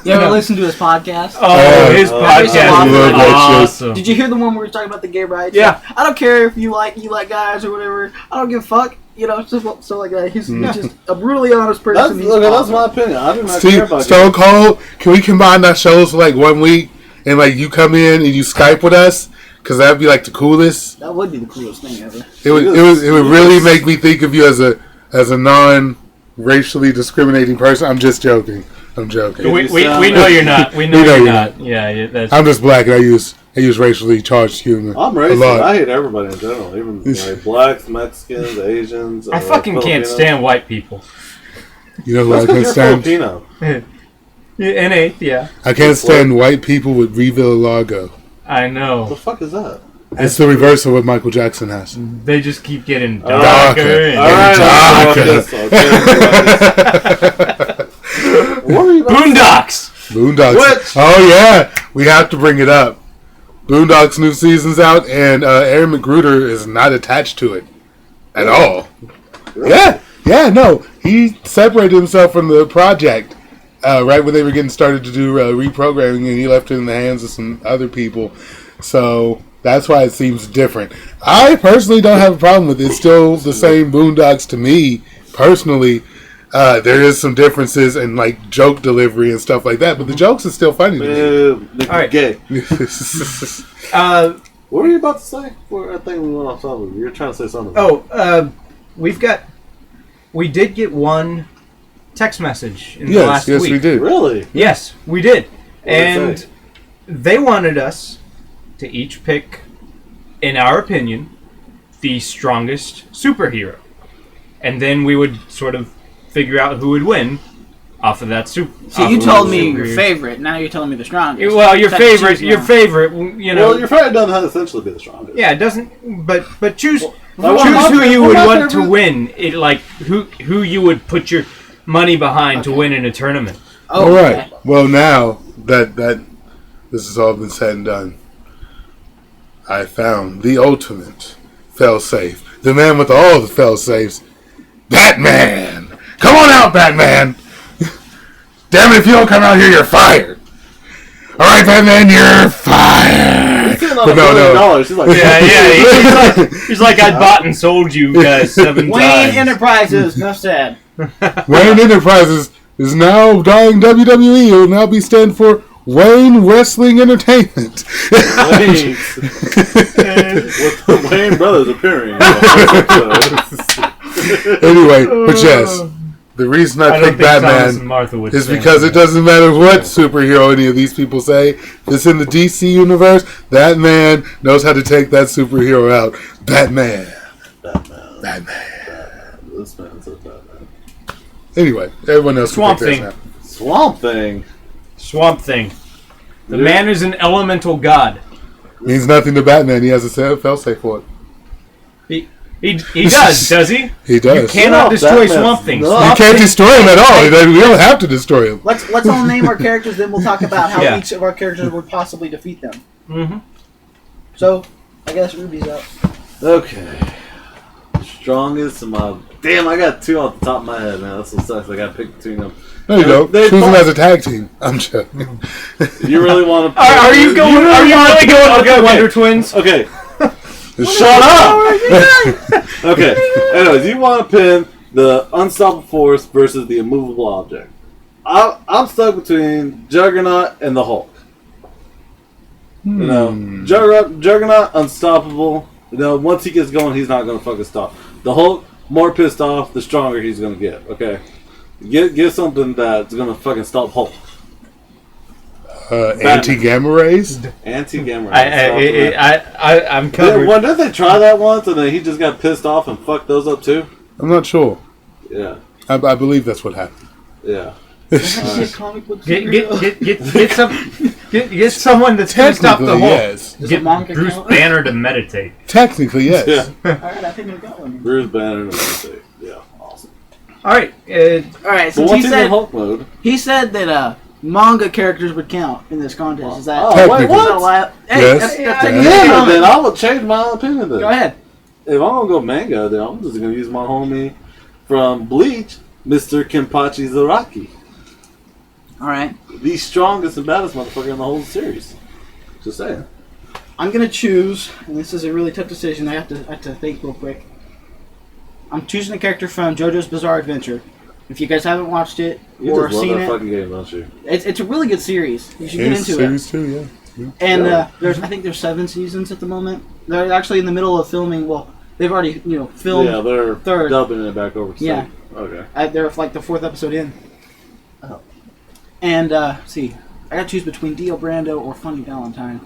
You ever listen to his podcast? Oh, his podcast I is love that awesome. Did you hear the one where we were talking about the gay rights? Yeah. I don't care if you like guys or whatever. I don't give a fuck. You know, stuff like that. He's just a brutally honest person. That's my opinion. I do not See, care about Stone Cold, can we combine our shows for like 1 week and like you come in and you Skype with us? Because that'd be like the coolest. That would be the coolest thing ever. It would really make me think of you as a non-racially discriminating person. I'm just joking. I'm joking. We know you're not. We know you're not. Yeah, that's. I'm just black and I use racially charged humor. I'm a racist. lot. I hate everybody in general, even like blacks, Mexicans, Asians. I fucking can't Filipinos. stand white people. You know who That's I can't because you're stand? Filipino. NA, yeah. I can't stand white people with Reveal Largo. I What the know. fuck is that? It's the reverse of what Michael Jackson has. They just keep getting Darker. darker. and- All right, Darker. what are you about to say? Boondocks. Boondocks. Which? Oh yeah, we have to bring it up. Boondocks new season's out, and Aaron McGruder is not attached to it at all. Really? Yeah, no, he separated himself from the project right when they were getting started to do reprogramming, and he left it in the hands of some other people. So that's why it seems different. I personally don't have a problem with it. It's still the same Boondocks to me personally. There is some differences in like joke delivery and stuff like that, but the jokes are still funny to me. Nick, All right. gay. Uh, What were you about to say? I think we went off topic. You were trying to say something. we did get one text message in the Yes, last yes, week. we did. Really? Yes, we did. What did it And say? they wanted us to each pick, in our opinion, the strongest superhero. And then we would sort of figure out who would win off of that super. So you told me your favorite. Now you're telling me the strongest. Well, your Have to favorite, choose your one. favorite, you know. Well, your favorite doesn't have to essentially be the strongest. Yeah, it doesn't. But choose my who you would favorite- want to win. It like who you would put your money behind to win in a tournament. Oh, All right. okay. Well, now that this has all been said and done, I found the ultimate fail-safe. The man with all the fail-safes. Batman! Come on out, Batman! Damn it, if you don't come out here, you're fired! Alright, Batman, you're fired! He's sitting on But $1 billion. She's like, Yeah. He's like I bought and sold you guys 7 Wayne times. Enterprises. Enough said. Wayne Enterprises is now dying WWE. It will now be stand for Wayne Wrestling Entertainment. Wayne. With the Wayne brothers appearing. Anyway, but yes, the reason I I don't picked think Thomas and Batman Martha would is stand because for it doesn't matter what superhero any of these people say. If it's in the DC universe, that man knows how to take that superhero out. Batman. Batman. Batman. This man says Batman. Anyway, everyone else can Swamp pick theirs Thing. now. Swamp Thing. Swamp Thing. The Yeah. man is an elemental god. Means nothing to Batman. He has a failsafe for it. He does he? He does. You cannot No, destroy Batman's Swamp Thing. not. You Swamp can't Thing- destroy him at all. We don't have to destroy him. Let's all name our characters, then we'll talk about how Yeah. each of our characters would possibly defeat them. Mhm. So, I guess Ruby's up. Okay. Strongest and my... Damn, I got two off the top of my head, man. That's what sucks. I got to pick between them. There you go. They Choose them both- as a tag team. I'm joking. You really want to... Are you going? Are you really going with the Wonder Twins? Okay. Shut up! Okay. Anyways, you want to pin the unstoppable force versus the immovable object. I'm stuck between Juggernaut and the Hulk. You know, Juggernaut, unstoppable. You know, once he gets going, he's not going to fucking stop. The Hulk, more pissed off, the stronger he's going to get. Okay, get something that's going to fucking stop Hulk. Anti-gamma rays? Anti-gamma. I'm covered. When did they try that once and then he just got pissed off and fucked those up too? I'm not sure. Yeah, I believe that's what happened. yeah. Comic book Get someone that's going to stop the Technically, Hulk. yes. Does Get a manga Bruce count? Banner to meditate. Technically, yes. Yeah. Alright, I think I got one. Bruce Banner and everything. Yeah, awesome. All right. Alright, But since once he's in Hulk mode, he said that manga characters would count in this contest. Is that... oh Technically. wait, is that what? allowed? Hey, Yes. that's Yeah, technically Yeah, common. then I will change my opinion. Then Go ahead. if I'm gonna go manga, then I'm just gonna use my homie from Bleach, Mr. Kenpachi Zaraki, Alright. the strongest and baddest motherfucker in the whole series. Just saying. I'm gonna choose, and this is a really tough decision. I have to think real quick. I'm choosing a character from JoJo's Bizarre Adventure. If you guys haven't watched it You or just love seen that it, fucking game, don't you? it's a really good series. You should get Here's into it. series 2, yeah. And Yeah. I think there's 7 seasons at the moment. They're actually in the middle of filming. Well, they've already filmed. Yeah, they're third. dubbing it back over to Yeah. second. Okay. They're like the 4th episode in. Oh. And see, I gotta choose between Dio Brando or Funny Valentine.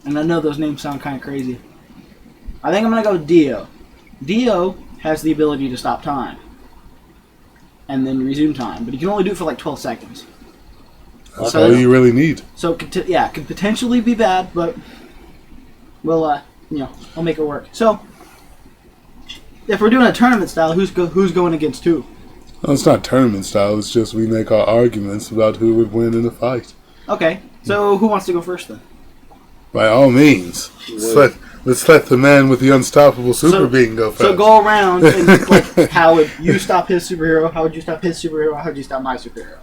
And I know those names sound kind of crazy. I think I'm gonna go with Dio. Dio has the ability to stop time and then resume time, but he can only do it for like 12 seconds. That's So- all you really need. So it could potentially be bad, but we'll I'll make it work. So if we're doing a tournament style, who's going against who? Well, it's not tournament style. It's just we make our arguments about who would win in a fight. Okay, so who wants to go first then? By all means, let's let the man with the unstoppable super being go first. So go around and like, how would you stop his superhero? How would you stop his superhero? How would you stop my superhero?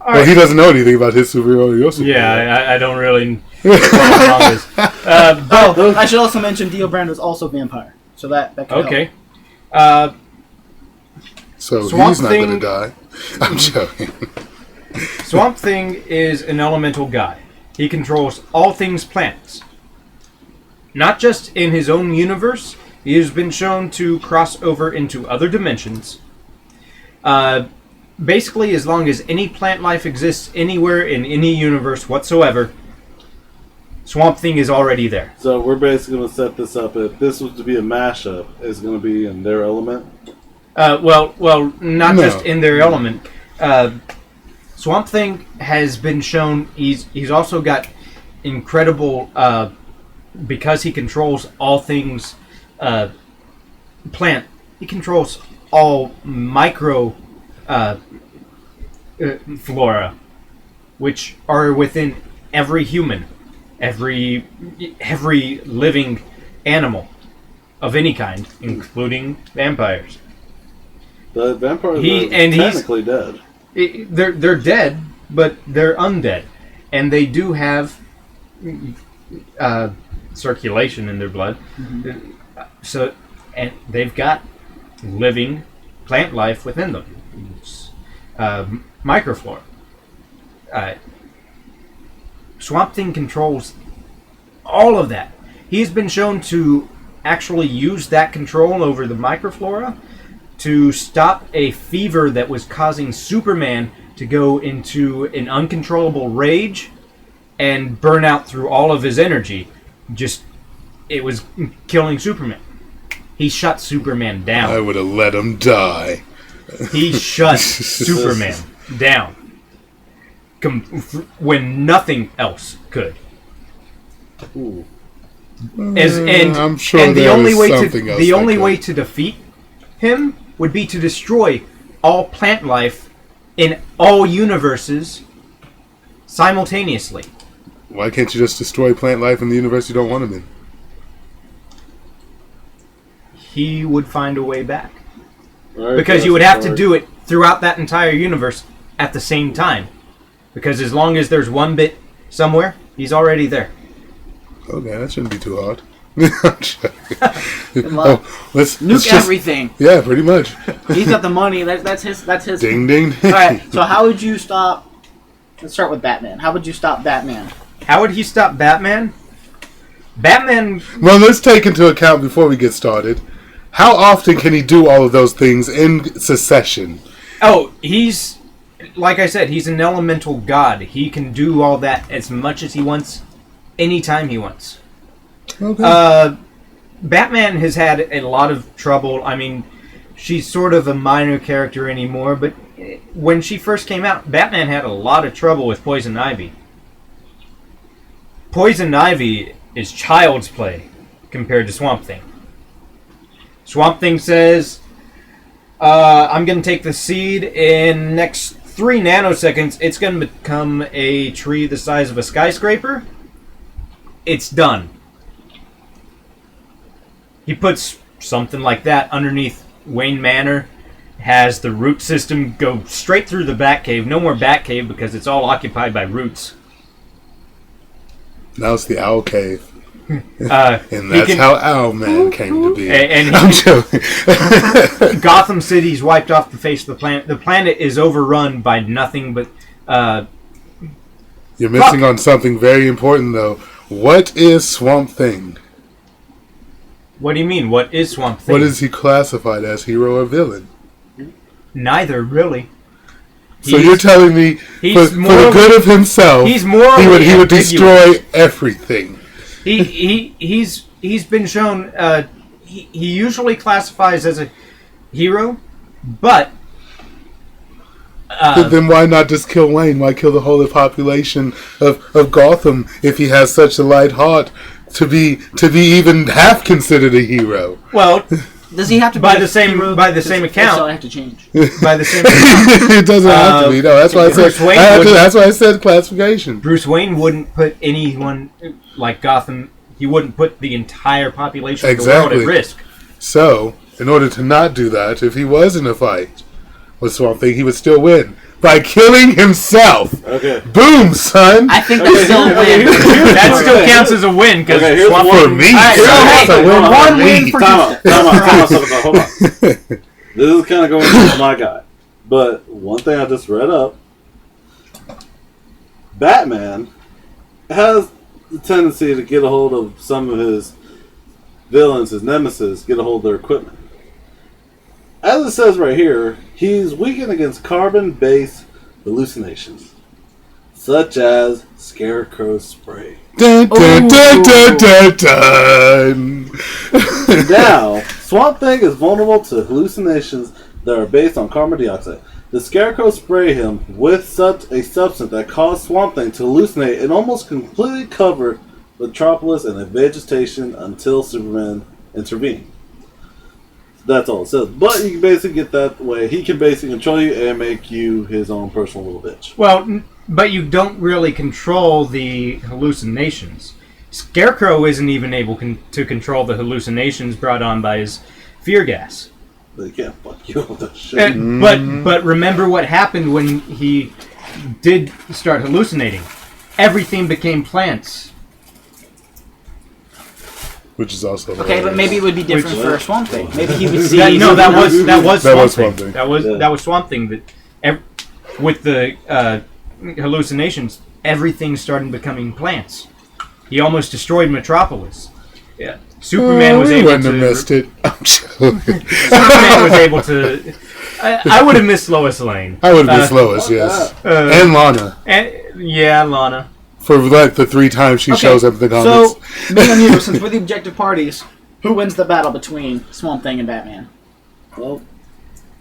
Well, he doesn't know anything about his superhero or your superhero. Yeah, I don't really know what wrong is. Oh, I should also mention Dio Brando is also vampire, so that can help. Okay. So Swamp he's not Thing- going to die. I'm joking. Swamp Thing is an elemental god. He controls all things plants. Not just in his own universe, he has been shown to cross over into other dimensions. Basically, as long as any plant life exists anywhere in any universe whatsoever, Swamp Thing is already there. So we're basically going to set this up. If this was to be a mashup, it's going to be in their element. Well, not No. just in their element. Swamp Thing has been shown. He's also got incredible because he controls all things plant. He controls all micro flora, which are within every human, every living animal of any kind, including vampires. The vampires He- are and he's- technically dead. They're dead, but they're undead, and they do have circulation in their blood. So, and they've got living plant life within them. It's, microflora. Swamp Thing controls all of that. He's been shown to actually use that control over the microflora to stop a fever that was causing Superman to go into an uncontrollable rage and burn out through all of his energy. It was killing Superman. He shut Superman down. I would have let him die. He shut Superman down when nothing else could. Ooh. I'm sure and the only way something to else the only could. way to defeat him would be to destroy all plant life in all universes simultaneously. Why can't you just destroy plant life in the universe you don't want him in? He would find a way back. Right, Because you would have to do it throughout that entire universe at the same time. Because as long as there's one bit somewhere, he's already there. Okay, that shouldn't be too hard. Good luck. Let's Nuke just, everything. yeah, pretty much. He's got the money. That's his. Ding, ding, ding. All right. So how would you stop? Let's start with Batman. How would you stop Batman? How would he stop Batman? Batman... Well, let's take into account before we get started. How often can he do all of those things in succession? Oh, he's... Like I said, he's an elemental god. He can do all that as much as he wants, anytime he wants. Okay. Batman has had a lot of trouble. I mean, she's sort of a minor character anymore, but when she first came out, Batman had a lot of trouble with Poison Ivy. Poison Ivy is child's play compared to Swamp Thing. Swamp Thing says, I'm going to take the seed in next 3 nanoseconds. It's going to become a tree the size of a skyscraper. It's done. He puts something like that underneath Wayne Manor, has the root system go straight through the Batcave. No more Batcave because it's all occupied by roots. Now it's the Owl Cave. And that's how Owlman came to be. And I'm joking. Gotham City's wiped off the face of the planet. The planet is overrun by nothing but... You're missing on something very important, though. What is Swamp Thing? What do you mean? What is Swamp Thing? What is he classified as, hero or villain? Neither, really. So you're telling me, for the good of himself, he's morally he would destroy everything. He's been shown. He usually classifies as a hero, but then why not just kill Wayne? Why kill the whole population of Gotham if he has such a light heart to be even half considered a hero? Well. Does he have to be by the same account? I have to change. By the same account. It doesn't have to be. No, that's why I said. That's why I said classification. Bruce Wayne wouldn't put anyone like Gotham. He wouldn't put the entire population of the world at risk. So, in order to not do that, if he was in a fight with Swamp Thing, he would still win by killing himself. Okay. Boom, son. I think that's still a win. That still counts as a win because Swamp for me. One win for Time out. Hold on. This is kind of going against my guy, but one thing I just read up: Batman has the tendency to get a hold of some of his villains, his nemesis, get a hold of their equipment. As it says right here, he's weakened against carbon-based hallucinations, such as Scarecrow spray. Dun, dun, dun, dun, dun, dun. Now, Swamp Thing is vulnerable to hallucinations that are based on carbon dioxide. The Scarecrow spray him with such a substance that caused Swamp Thing to hallucinate and almost completely cover Metropolis and the vegetation until Superman intervened. That's all it says. But you can basically get that way. He can basically control you and make you his own personal little bitch. Well, but you don't really control the hallucinations. Scarecrow isn't even able to control the hallucinations brought on by his fear gas. They can't fuck you up with that shit. But remember what happened when he did start hallucinating. Everything became plants. Which is also okay, but maybe it would be different for Swamp Thing. Maybe he would see. That was Swamp Thing. Thing. That was Swamp Thing. That with the hallucinations, everything started becoming plants. He almost destroyed Metropolis. Yeah, Superman was able to. Wouldn't have missed it. I'm joking. Superman was able to. I would have missed Lois Lane. I would have missed Lois, yes, and Lana. Yeah, Lana. For like the 3 times she shows up in the comics. So, me and you, since we're the objective parties, Who wins the battle between Swamp Thing and Batman? Well,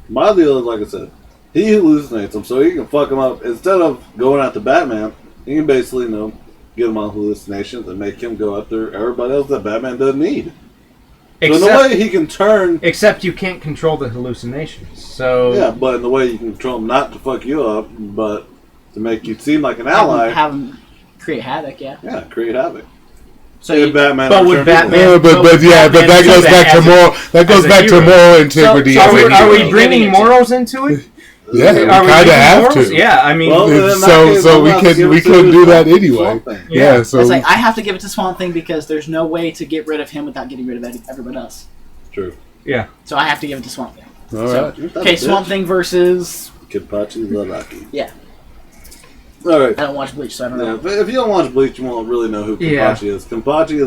my deal is, like I said, he hallucinates them, so he can fuck them up. Instead of going after Batman, he can basically, get him on hallucinations and make him go after everybody else that Batman doesn't need. So in a way, he can turn... Except you can't control the hallucinations, so... Yeah, but in the way you can control him not to fuck you up, but to make you seem like an ally. Have him create havoc, yeah. Yeah, create havoc. So Batman... But would Batman... but that goes back to moral... That goes back to moral integrity. So are we bringing morals into it? Yeah, we kind of have to. Yeah, I mean... So we couldn't do that anyway. Yeah, so... It's like, I have to give it to Swamp Thing because there's no way to get rid of him without getting rid of everyone else. True. Yeah. So I have to give it to Swamp Thing. All right. Okay, Swamp Thing versus... Kenpachi Ladaki. Yeah. Alright. I don't watch Bleach, so I don't know. Yeah, but if you don't watch Bleach, you won't really know who Kenpachi is. Kenpachi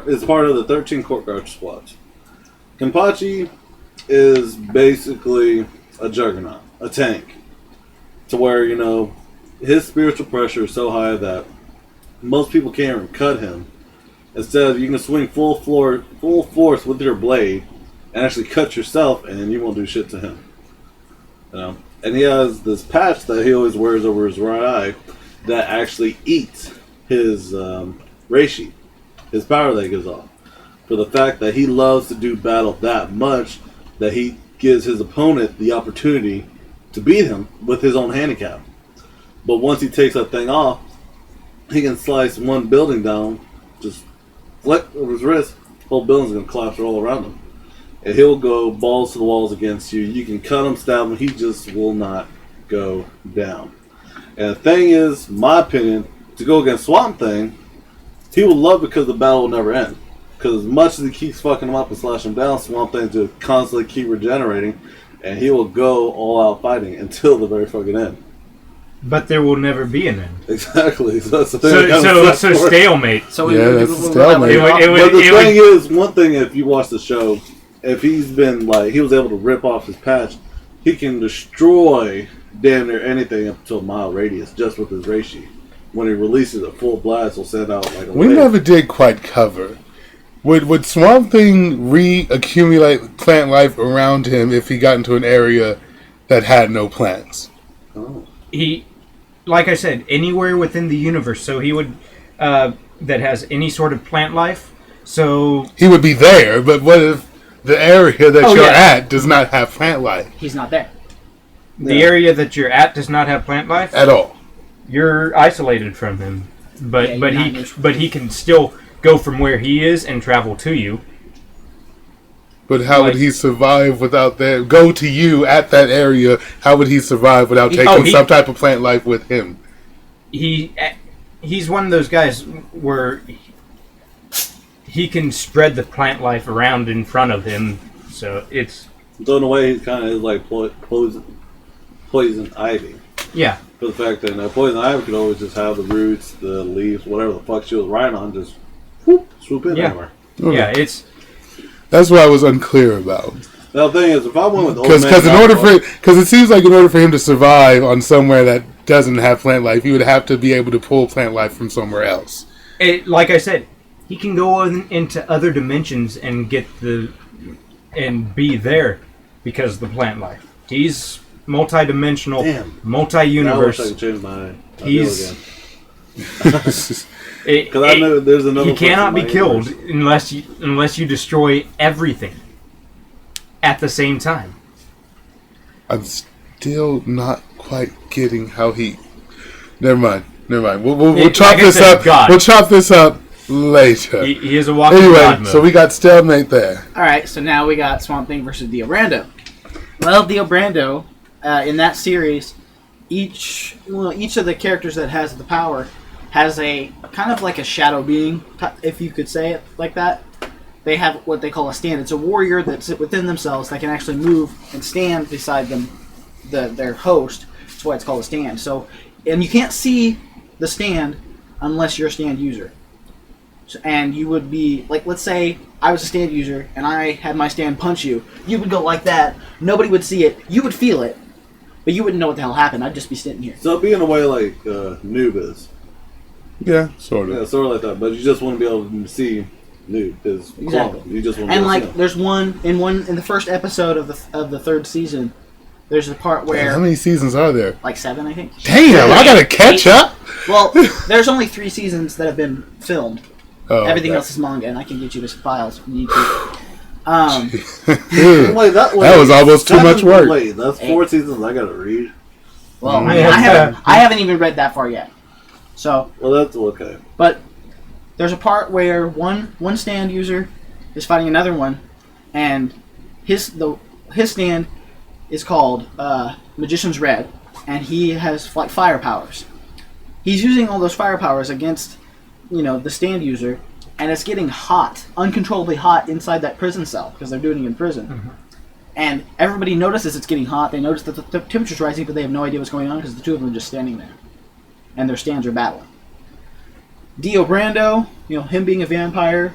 is part of the 13 Courtyard squads. Kenpachi is basically a juggernaut, a tank. To where, his spiritual pressure is so high that most people can't even cut him. Instead, you can swing full force with your blade and actually cut yourself, and you won't do shit to him. And he has this patch that he always wears over his right eye that actually eats his reishi, his power that gives off. For the fact that he loves to do battle that much that he gives his opponent the opportunity to beat him with his own handicap. But once he takes that thing off, he can slice one building down, just flick over his wrist, the whole building's going to collapse all around him. And he'll go balls to the walls against you. You can cut him, stab him, he just will not go down. And the thing is, my opinion, to go against Swamp Thing, he will love because the battle will never end. Because as much as he keeps fucking him up and slashing him down, Swamp Thing will constantly keep regenerating, and he will go all out fighting until the very fucking end. But there will never be an end. Exactly. So that's the thing. So stalemate. So that's a stalemate. But the thing is, one thing, if you watch the show, if he's been he was able to rip off his patch, he can destroy damn near anything up to a mile radius just with his reishi. When he releases a full blast, he'll send out like a We never did quite cover. Would Swamp Thing re-accumulate plant life around him if he got into an area that had no plants? Oh. He, like I said, anywhere within the universe. So he would, that has any sort of plant life. So he would be there, but what if the area that you're at does not have plant life? He's not there. The area that you're at does not have plant life at all. You're isolated from him, but he can still go from where he is and travel to you. But how would he survive without that? Go to you at that area. How would he survive without taking some type of plant life with him? He's one of those guys where he can spread the plant life around in front of him. So in a way, he kind of is like poison ivy. Yeah. For the fact that poison ivy could always just have the roots, the leaves, whatever the fuck she was riding on, just swoop in anywhere. Yeah, that's what I was unclear about. The thing is, if I went with because it seems like in order for him to survive on somewhere that doesn't have plant life, he would have to be able to pull plant life from somewhere else. Like I said, he can go into other dimensions and and be there because of the plant life. He's multi-dimensional, multi-universe. I wish I could change my he's again. Because I know there's another. He cannot be killed unless you destroy everything at the same time. I'm still not quite getting how he. Never mind. We'll chop this up. God. We'll chop this up later. He is a walking God mode. So we got stalemate there. All right. So now we got Swamp Thing versus Dio Brando. Well, Dio Brando, in that series, each of the characters that has the power has a kind of like a shadow being, if you could say it like that. They have what they call a stand. It's a warrior that's within themselves that can actually move and stand beside them, their host. That's why it's called a stand. So, and you can't see the stand unless you're a stand user. So, and you would be like, let's say I was a stand user and I had my stand punch you. You would go like that. Nobody would see it. You would feel it, but you wouldn't know what the hell happened. I'd just be sitting here. So it'd be in a way like Noob is. Yeah, sort of. Yeah, sort of like that. But you just want to be able to see new because Exactly. you just want And to like, there's one in the first episode of the third season. There's a part where How many seasons are there? like 7, I think. Damn, I gotta catch up. Well, there's only 3 seasons that have been filmed. Oh, Everything okay. else is manga, and I can get you the files if you need to. Wait, that was almost too much work. Wait, that's 4 seasons I gotta read. Well, Yeah. I haven't even read that far yet. So, Well, that's okay. but there's a part where one stand user is fighting another one, and his stand is called Magician's Red, and he has like fire powers. He's using all those fire powers against, the stand user, and it's getting hot, uncontrollably hot inside that prison cell because they're doing it in prison. Mm-hmm. And everybody notices it's getting hot. They notice that the temperature's rising, but they have no idea what's going on because the two of them are just standing there, and their stands are battling. Dio Brando, him being a vampire,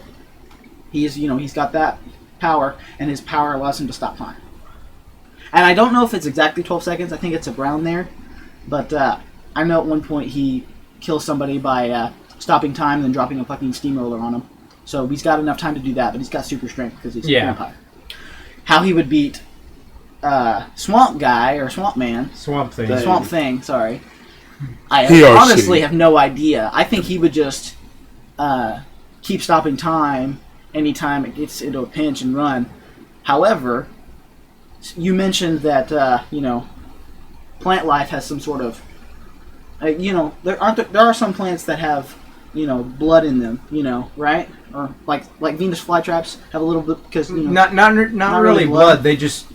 he's got that power, and his power allows him to stop time. And I don't know if it's exactly 12 seconds. I think it's around there, but I know at one point he kills somebody by stopping time and then dropping a fucking steamroller on him. So he's got enough time to do that, but he's got super strength because he's a vampire. How he would beat Swamp Guy or Swamp Man, Swamp Thing. Swamp Thing, sorry. I He or honestly she. have no idea. I think he would just keep stopping time anytime it gets into a pinch and run. However, you mentioned that plant life has some sort of there are some plants that have blood in them, right? Or like Venus flytraps have a little bit because Not really blood. They just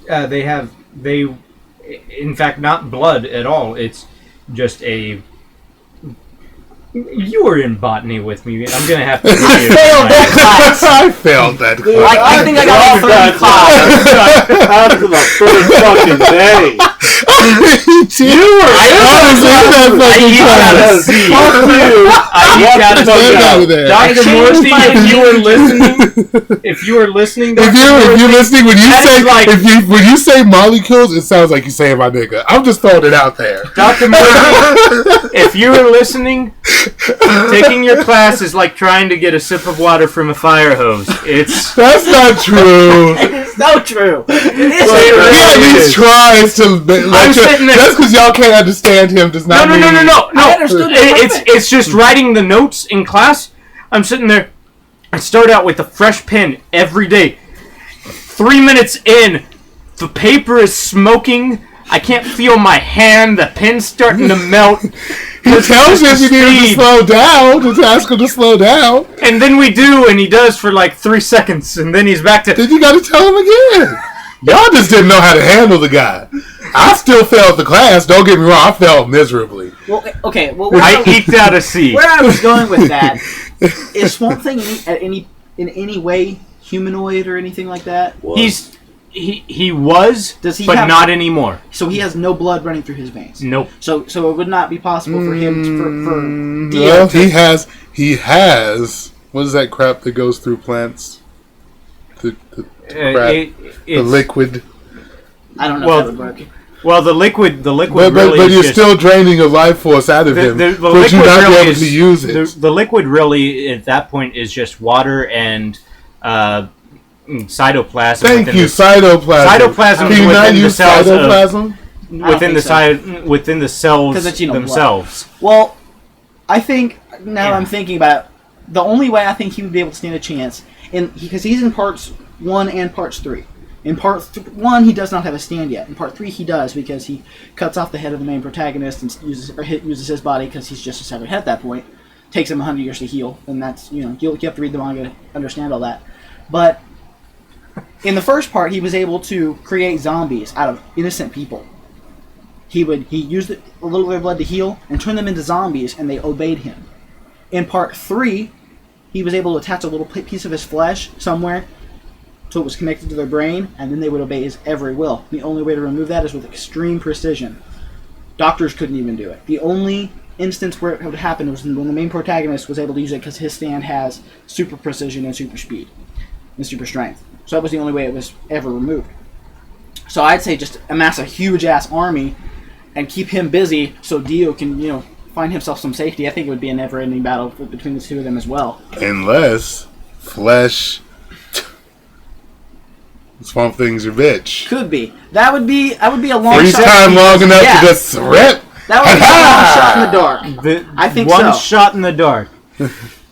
in fact not blood at all. It's just a. You were in botany with me. I'm gonna have to. I failed that class. I think I got a 3 class. After the first fucking day. You were honestly in that fucking class. Get out of there. Dr. Morrissey, if you were listening, If you're listening, when you That say is like- when you say molecules, it sounds like you're saying my nigga. I'm just throwing it out there. Dr. Morrissey, if you were listening, taking your class is like trying to get a sip of water from a fire hose. That's not true. It's so true. It is He true. at least tries to. I'm sitting there- Just because y'all can't understand him does not mean. No. I understood it It's just writing the notes in class. I'm sitting there. I start out with a fresh pen every day. 3 minutes in, the paper is smoking. I can't feel my hand. The pen's starting to melt. He tells you if you need to Speed. slow down. Just ask him to slow down. And then we do, and he does for like 3 seconds, and then he's back to. Then you got to tell him again. Y'all just didn't know how to handle the guy. I still failed the class. Don't get me wrong. I failed miserably. Well, okay. Well, I eked out a C. where I was going with that is Swamp Thing in any way humanoid or anything like that? He was, Does he but have- not anymore. So he has no blood running through his veins. Nope. So it would not be possible for him for Dio Well, to- he has. What is that crap that goes through plants? The crap. The liquid. I don't know Well, if that would work. Well, the liquid But really is you're just, still draining a life force out of him. the But liquid you not be really able is, to use it. The liquid really at that point is just water and cytoplasm. Thank within you, the- cytoplasm. Cytoplasm Can you not within the use cells of- cytoplasm? within the within the cells 'Cause it's, blood. themselves. Well, I think now Yeah. I'm thinking about it, the only way I think he would be able to stand a chance because he's in parts 1 and parts 3. In part 1, he does not have a stand yet. In part 3, he does because he cuts off the head of the main protagonist and uses his body because he's just a severed head at that point. Takes him 100 years to heal, and that's you have to read the manga to understand all that. But in the first part, he was able to create zombies out of innocent people. He used a little bit of blood to heal and turn them into zombies, and they obeyed him. In part 3, he was able to attach a little piece of his flesh somewhere so it was connected to their brain, and then they would obey his every will. The only way to remove that is with extreme precision. Doctors couldn't even do it. The only instance where it would happen was when the main protagonist was able to use it because his stand has super precision and super speed and super strength. So that was the only way it was ever removed. So I'd say just amass a huge-ass army and keep him busy so Dio can, find himself some safety. I think it would be a never-ending battle between the two of them as well. Unless flesh. Swamp Thing's your bitch. Could be. That would be a long Freeze shot. time long enough Yeah. to just rip. That would be a long shot in the dark. I think one so. shot in the dark.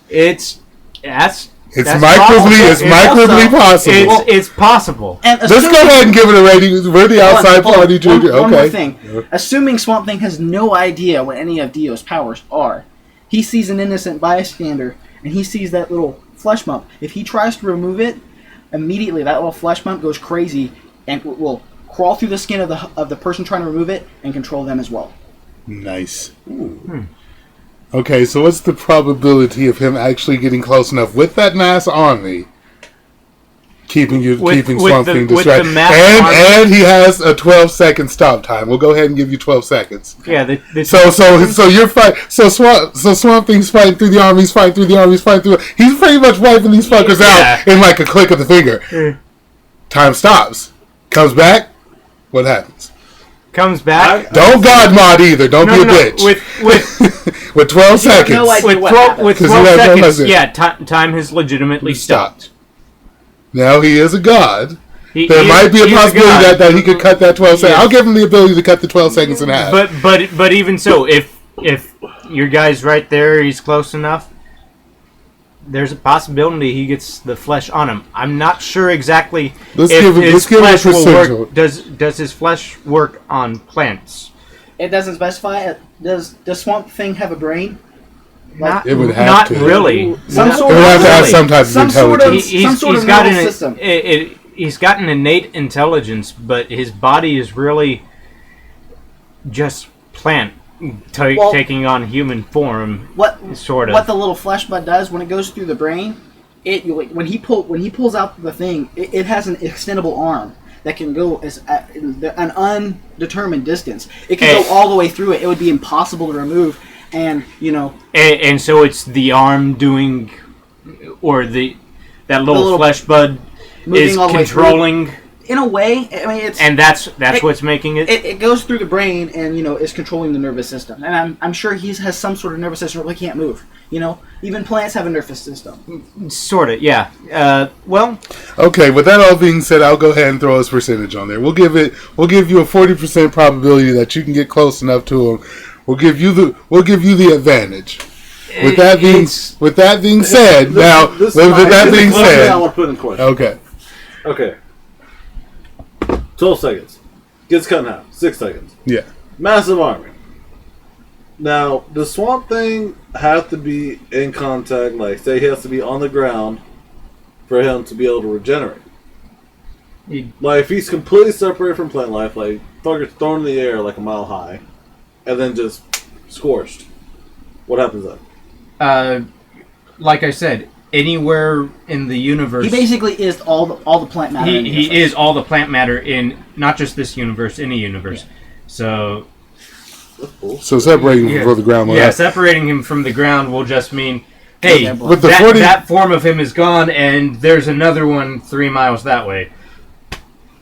It's that's microbly possible. It's possible. And Let's go ahead and give it a rating. We're the outside party, Junior. One more Okay. thing. Assuming Swamp Thing has no idea what any of Dio's powers are, he sees an innocent bystander, and he sees that little flesh bump. If he tries to remove it, immediately that little flesh bump goes crazy and will crawl through the skin of the person trying to remove it and control them as well. Nice. Okay, so what's the probability of him actually getting close enough with that mask on me, keeping Swamp Thing distracted? And he has a 12-second stop time. We'll go ahead and give you 12 seconds. Yeah. So you're fighting. So Swamp Thing's fighting through the army. He's fighting through the army. He's fighting through. He's pretty much wiping these fuckers out in like a click of the finger. Time stops. Comes back. What happens? Comes back. Don't God mod either. Don't be a bitch. With 12 seconds. No idea with 12 seconds. Yeah, time has legitimately stopped. Now he is a god. There might be a possibility that he could cut that 12 seconds. I'll give him the ability to cut the 12 seconds in half. But even so, if your guy's right there, he's close enough. There's a possibility he gets the flesh on him. I'm not sure exactly if his flesh will work. Does his flesh work on plants? It doesn't specify. Does Swamp Thing have a brain? It would have not to. really. It would have to have some type of intelligence. Some sort of nervous system. He's got an innate intelligence, but his body is really just plant taking on human form. What the little flesh bud does when it goes through the brain, when he pulls out the thing, it has an extendable arm that can go as an undetermined distance. It can go all the way through it. It would be impossible to remove, and and so it's the arm doing, or that little flesh bud is controlling. In a way, I mean, and that's what's making it. It goes through the brain and is controlling the nervous system. And I'm sure he has some sort of nervous system where he can't move. Even plants have a nervous system. Sort of, yeah. Well. Okay. With that all being said, I'll go ahead and throw his percentage on there. We'll give you a 40% probability that you can get close enough to him. We'll give you the advantage. With that being said, I want to put in question. Okay. 12 seconds. Gets cut in half. 6 seconds. Yeah. Massive army. Now, does Swamp Thing have to be in contact, like, say he has to be on the ground for him to be able to regenerate? Like, if he's completely separated from plant life, like, fuckers thrown in the air like a mile high, and then just scorched, what happens then? Like I said, anywhere in the universe, he basically is all the plant matter. He is all the plant matter in not just this universe, any universe. Yeah. So separating him from the ground. Yeah, separating him from the ground will just mean, hey, that form of him is gone, and there's another one 3 miles that way.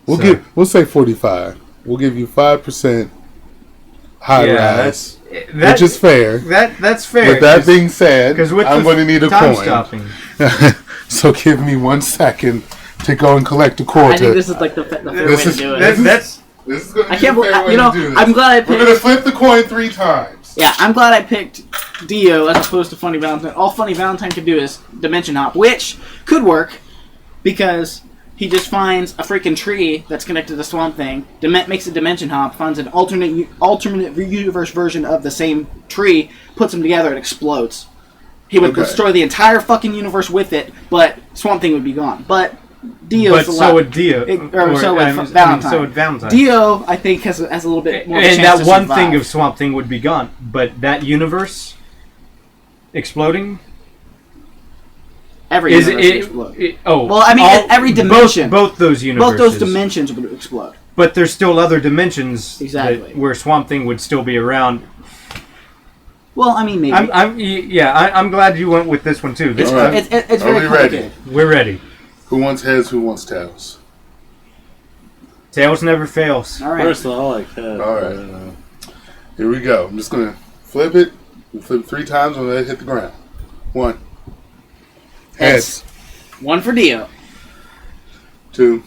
We'll say 45. We'll give you 5% high rise. Which is fair. That's fair. With that being said, I'm going to need a coin. Stopping. So give me 1 second to go and collect a quarter. I think this is like the fair way to do it. This is going to be the fair way to do this. I'm glad I picked... We're going to flip the coin 3 times. Yeah, I'm glad I picked Dio as opposed to Funny Valentine. All Funny Valentine could do is Dimension Hop, which could work because he just finds a freaking tree that's connected to the Swamp Thing, makes a Dimension Hop, finds an alternate universe version of the same tree, puts them together, and explodes. He would destroy the entire fucking universe with it, but Swamp Thing would be gone. But Dio's so would Dio. So would Valentine. Dio, I think, has a little bit more of a chance that to one survive. thing of Swamp Thing would be gone, but that universe exploding. Every universe would explode. Well, I mean, every dimension. Both those universes. Both those dimensions would explode. But there's still other dimensions where Swamp Thing would still be around. Well, I mean, maybe. I'm glad you went with this one too. It's very ready? We're ready. Who wants heads? Who wants tails? Tails never fails. All right. Personally, I like heads. All right. Here we go. I'm just gonna flip it. We'll flip 3 times and let it hit the ground. 1. Heads. 1 for Dio. 2.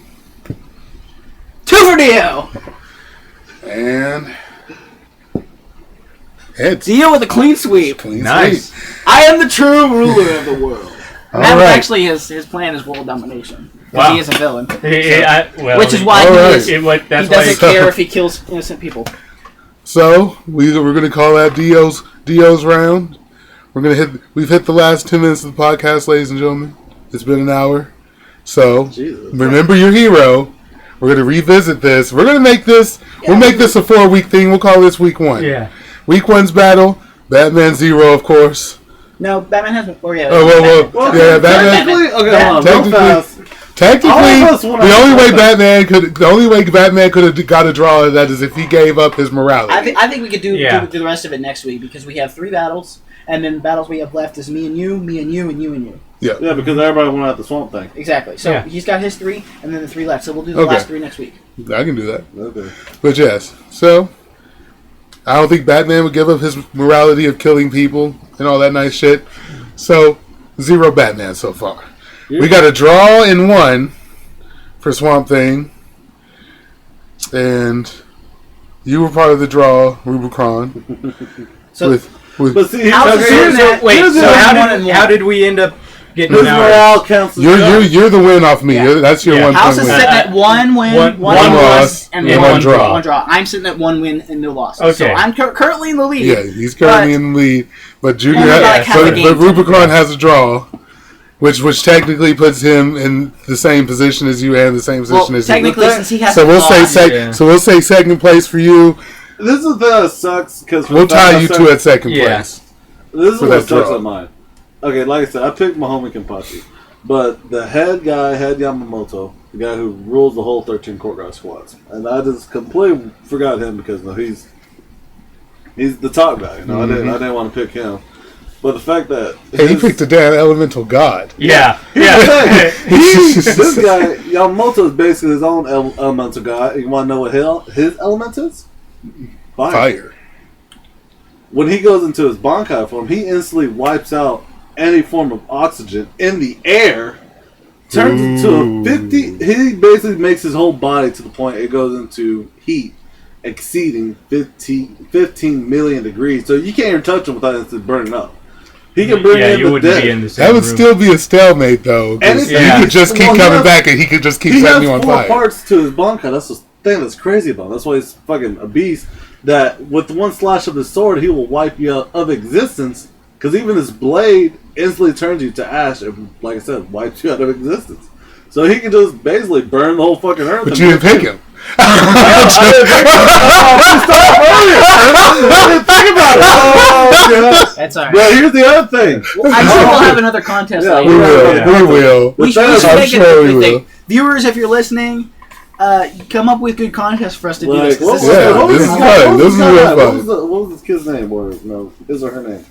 2 for Dio. And heads. Dio with a clean sweep. Clean Nice. sweep. I am the true ruler of the world. All That was right. actually his plan is world domination. 'Cause Wow. he is a villain. Well, Which is why All he, right. is, he that's doesn't why. care if he kills innocent people. So we're gonna call that Dio's round. We've hit the last 10 minutes of the podcast, ladies and gentlemen. It's been an hour. So Jesus. remember your hero. We're gonna revisit this. We're gonna make this. We'll make this a 4-week thing. We'll call this week 1. Yeah. Week 1's battle. Batman Zero, of course. No, Batman has. Oh yeah. Oh well. Well, Yeah, Batman. technically, okay, hold on, real Technically- fast. Technically, All of us wanna the have only way Batman. Batman could have got a draw of that is if he gave up his morality. I think we could do Yeah. the rest of it next week because we have 3 battles, and then the battles we have left is me and you, and you, and you. Yeah, because everybody went out the swamp thing. Exactly. So Yeah. he's got his 3, and then the 3 left. So we'll do the Okay. last 3 next week. I can do that. Okay. But yes, so I don't think Batman would give up his morality of killing people and all that nice shit. So 0 Batman so far. We got a draw in 1 for Swamp Thing, and you were part of the draw, Rubicon. So with But see, How's okay, it here's doing that? the- Wait, here's so the- how did we end up getting His an hour? morale counts as you're the win off me. Yeah. That's your Yeah. 1 House point is win. sitting at 1 win, One 1 loss, loss, and and 1 one draw. 1 draw. I'm sitting at 1 win and no loss. Okay. So I'm currently in the lead. Yeah, he's currently But- in the lead, but Junior, Only like half a game. but Rubicon has a draw, which technically puts him in the same position as you and the same position Well, as you. technically, since he has So a we'll draw, say Yeah. So we'll say second place for you. This is the thing that sucks because We'll tie you two at second Yeah. place. This is for what that sucks draw. at mine. Okay, like I said, I picked my homie Kenpachi, but the head Yamamoto, the guy who rules the whole 13 court guard squads, and I just completely forgot him because he's the top guy. I didn't want to pick him, but the fact that Hey, he picked a damn elemental god. Yeah. this guy Yamamoto is basically his own elemental guy. You want to know what his element is? Fire. When he goes into his Bankai form, he instantly wipes out any form of oxygen in the air, turns into a 50. He basically makes his whole body to the point it goes into heat exceeding 15 million degrees. So you can't even touch him without instantly burning up. He can bring in you the wouldn't dead. be in the same That would room. still be a stalemate, though. 'cause And you it's- could just keep well, he coming has- back, and he could just keep He has setting you on 4 fire. parts to his Bankai. That's the thing that's crazy about him. That's why he's fucking a beast. That with one slash of his sword, he will wipe you out of existence. Because even his blade instantly turns you to ash, and like I said, wipes you out of existence. So he can just basically burn the whole fucking earth. But and you didn't pick him. Think about it. Oh, God. That's all right. But here's the other thing. I'm sure we'll have another contest. Yeah, later. We will. Yeah. We will. We should I'm make it sure a we good will. thing. Viewers, if you're listening, come up with good contests for us to do Like, this. 'cause what this was is Yeah, what was this this is guy- fun. what This was is this real guy- fun. What was this kid's name? Or no, his or her name?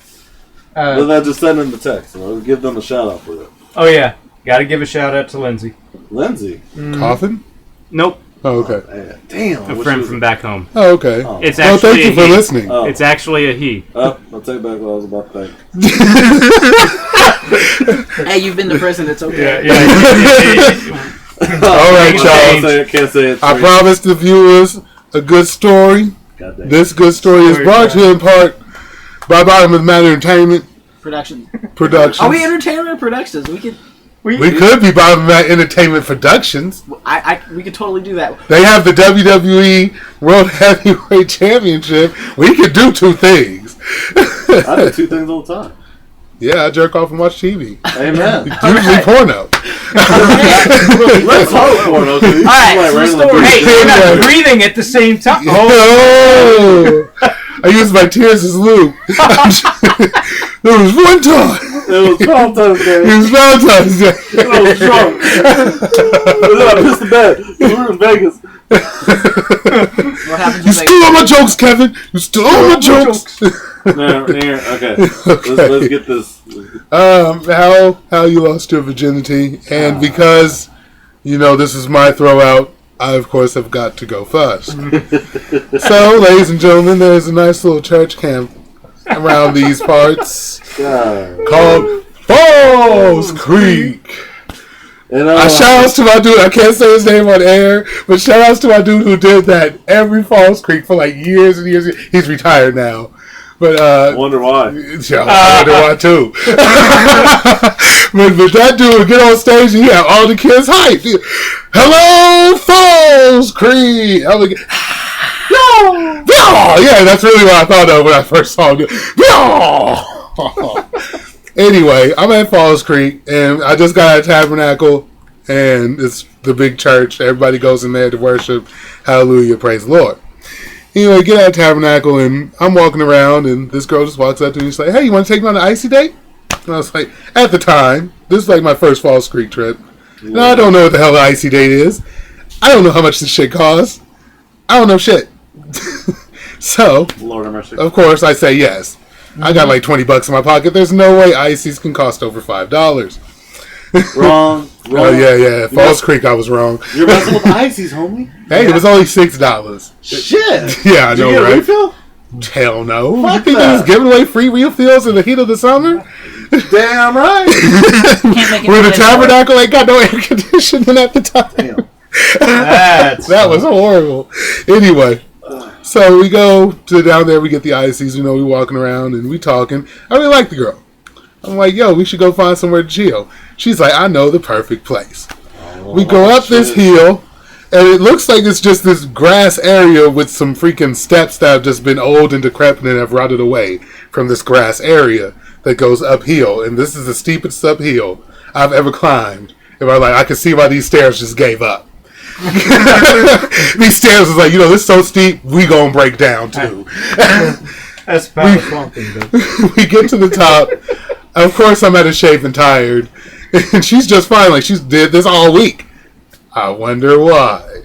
Then I just send in the text. I'll give them a shout out for it. Oh yeah, got to give a shout out to Lindsay. Lindsay. Coffin? Nope, Oh, okay. Man, damn. I a wish friend it was- from back home. Oh, okay. Oh. It's Well, actually thank you a for he. listening. Oh. It's actually a he. Oh, I'll take back what I was about to think. Hey, you've been to prison. It's okay. All right, y'all. Can't say it. I promised the viewers a good story. Goddamn. This good story is brought to you in part by Bottom of the Matter Entertainment Production. Productions. Are we entertainment productions? We could. We could be Bottom of the Matter Entertainment Productions. We could totally do that. They have the WWE World Heavyweight Championship. We could do 2 things. I do 2 things all the time. Yeah, I jerk off and watch TV. Amen. Usually porno. Let's hope for it. Okay? All right, so the story. Hey, you're not breathing at the same time. Oh! I used my tears as lube. There was one time. It was Valentine's Day. It was Valentine's Day. I was drunk. And then I pissed the bed. We were in Vegas. What happens You if they? stole all my jokes, Kevin. You stole all my jokes. Okay. Let's get this. How you lost your virginity, and because this is my throwout, I of course have got to go first. So, ladies and gentlemen, there's a nice little church camp around these parts God. called Falls Creek. And, shout outs to my dude. I can't say his name on air, but shout outs to my dude who did that every Falls Creek for like years and years. He's retired now. But I wonder why. Yeah, I wonder why too. but that dude would get on stage and he had all the kids hyped. Hello, Falls Creek. I would get, yeah, that's really what I thought of when I first saw him. Anyway, I'm at Falls Creek and I just got out of Tabernacle and it's the big church. Everybody goes in there to worship. Hallelujah, praise the Lord. Anyway, get out of Tabernacle, and I'm walking around, and this girl just walks up to me and she's like, hey, you want to take me on an icy date? And I was like, at the time, this is like my first Falls Creek trip. And I don't know what the hell an icy date is. I don't know how much this shit costs. I don't know shit. So, Lord have mercy. Of course, I say yes. I got like $20 in my pocket. There's no way ices can cost over $5. Wrong. Oh, yeah. Falls Creek, I was wrong. You're messing with ices, homie. Hey, it was only $6. Shit. Yeah, I know, Did you get right? a refill? Hell no. Fuck You think they was that. giving away free refills in the heat of the summer? Damn right. Can't make it Where the any Tabernacle ain't got no air conditioning at the time. Damn. That was horrible. Anyway, so we go to down there, we get the ices, we walking around and we talking. I really like the girl. I'm like, yo, we should go find somewhere to chill. She's like, I know the perfect place. We go up this hill, and it looks like it's just this grass area with some freaking steps that have just been old and decrepit and have rotted away from this grass area that goes uphill. And this is the steepest uphill I've ever climbed. And I could see why these stairs just gave up. These stairs was like, this is so steep, we gonna break down too. That's about something. We get to the top. Of course, I'm out of shape and tired. And she's just fine. Like, she's did this all week. I wonder why.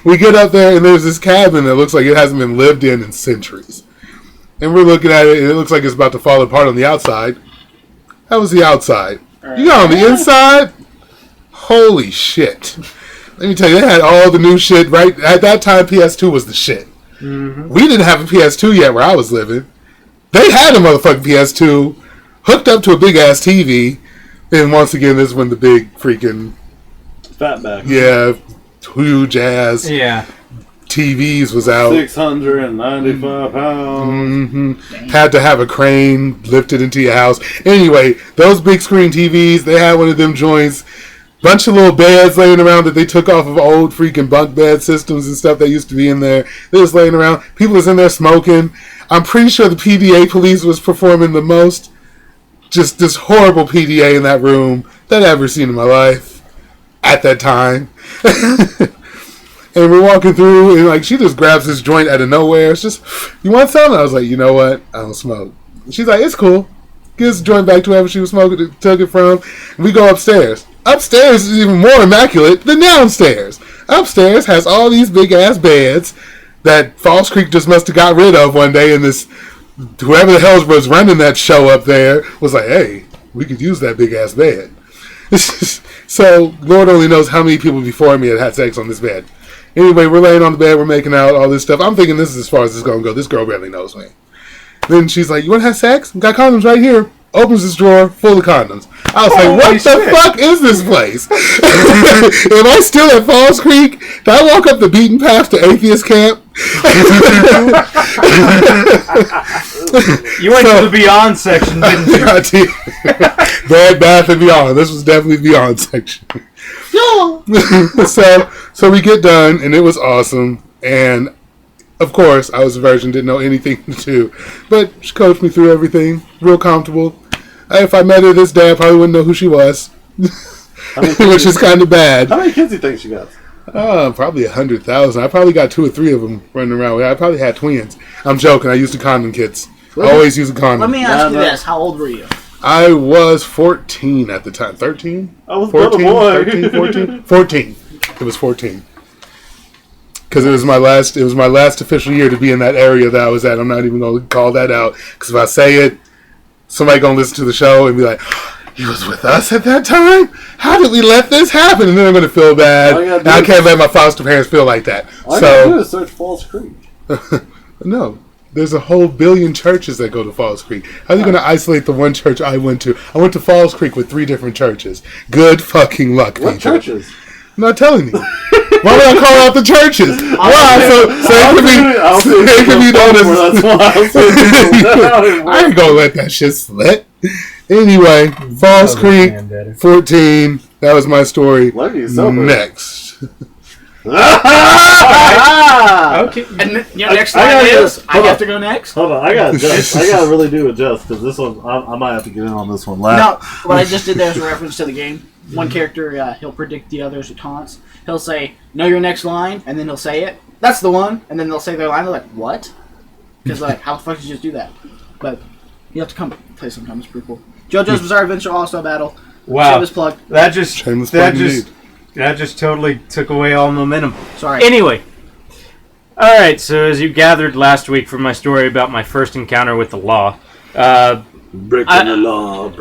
We get up there, and there's this cabin that looks like it hasn't been lived in centuries. And we're looking at it, and it looks like it's about to fall apart on the outside. That was the outside. You got on the inside? Holy shit. Let me tell you, they had all the new shit, right? At that time, PS2 was the shit. Mm-hmm. We didn't have a PS2 yet where I was living. They had a motherfucking PS2 hooked up to a big-ass TV. And once again, this is when the big freaking... Fatback. Yeah, huge ass TVs was out. 695 pounds. Mm-hmm. Had to have a crane lifted into your house. Anyway, those big screen TVs, they had one of them joints. Bunch of little beds laying around that they took off of old freaking bunk bed systems and stuff that used to be in there. They was laying around. People was in there smoking. I'm pretty sure the PDA police was performing the most just this horrible PDA in that room that I've ever seen in my life at that time. And we're walking through, and she just grabs this joint out of nowhere. It's just, you want some? I was like, you know what? I don't smoke. She's like, it's cool. Gives the joint back to whoever she was smoking, took it from. And we go upstairs. Upstairs is even more immaculate than downstairs. Upstairs has all these big ass beds that Falls Creek just must have got rid of one day, and this whoever the hell was running that show up there was like, hey, we could use that big ass bed. So Lord only knows how many people before me had sex on this bed. Anyway, we're laying on the bed, we're making out, all this stuff. I'm thinking this is as far as this is going to go. This girl barely knows me. Then she's like, you want to have sex? Got condoms right here. Opens this drawer full of condoms. I was like, what the fuck is this place? Am I still at Falls Creek? Did I walk up the beaten path to atheist camp? You went to the Beyond section, didn't you? I did. Bed, Bath, and Beyond. This was definitely the Beyond section. So we get done, and it was awesome. And of course, I was a virgin, didn't know anything to do. But she coached me through everything. Real comfortable. If I met her this day, I probably wouldn't know who she was. Which is kind of bad. How many kids do you think she got? Probably 100,000. I probably got 2 or 3 of them running around. I probably had twins. I'm joking. I used the condom kits. Always use a condom. Let me ask you this. How old were you? I was 14 at the time. 13? I was 14, a boy. 13, 14? 14. It was 14. Because it was my last official year to be in that area that I was at. I'm not even going to call that out. Because if I say it, somebody going to listen to the show and be like, he was with us at that time? How did we let this happen? And then I'm going to feel bad. And I can't let my foster parents feel like that. All I gotta do is search Falls Creek. No. there's a whole billion churches that go to Falls Creek. How are you going to isolate the one church I went to? I went to Falls Creek with 3 different churches. Good fucking luck, What people. churches? I'm not telling you. Why would I call out the churches? Why? So it could be noticed. I ain't gonna let that shit slip. Anyway, Falls Creek, 14. That was my story. Next. Okay. And your next line is, I have to go next? Hold on, I gotta really do adjust, because this one, I might have to get in on this one last. No, what I just did there is a reference to the game. One character, he'll predict the other's taunts. He'll say, know your next line, and then he'll say it. That's the one. And then they'll say their line. They're like, what? Because, like, how the fuck did you just do that? But you have to come play sometime. It's pretty cool. JoJo's Bizarre Adventure All-Star Battle. Wow. Shameless plug. That just totally took away all momentum. Sorry. Anyway. Alright, so as you gathered last week from my story about my first encounter with the law, breaking the law.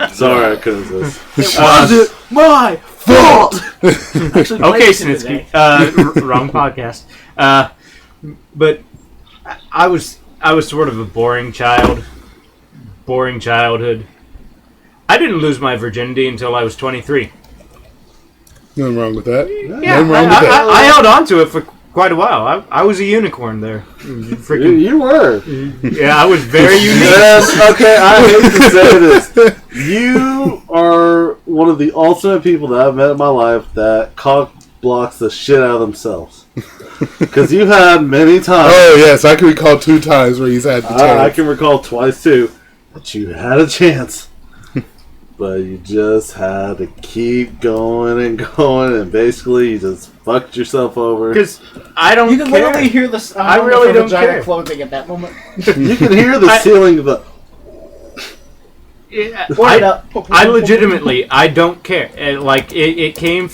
Sorry, I couldn't resist. It wasn't my fault! Actually, okay, Snitsky. Wrong podcast. But I was sort of a boring child. Boring childhood. I didn't lose my virginity until I was 23. Nothing wrong with that. Yeah, Nothing wrong with that. I held on to it for quite a while. I was a unicorn there. Freaking, You were. yeah, I was very unique. Okay, I hate to say this. You are one of the ultimate people that I've met in my life that cock blocks the shit out of themselves. Because you had many times. Oh, yes, I can recall 2 times where he's had the chance. I can recall twice, too, that you had a chance. But you just had to keep going, and basically you just fucked yourself over. Because I don't You can care. literally hear the sound I really of don't vagina care. clothing at that moment. You can hear the ceiling of the... I legitimately, I don't care. It came...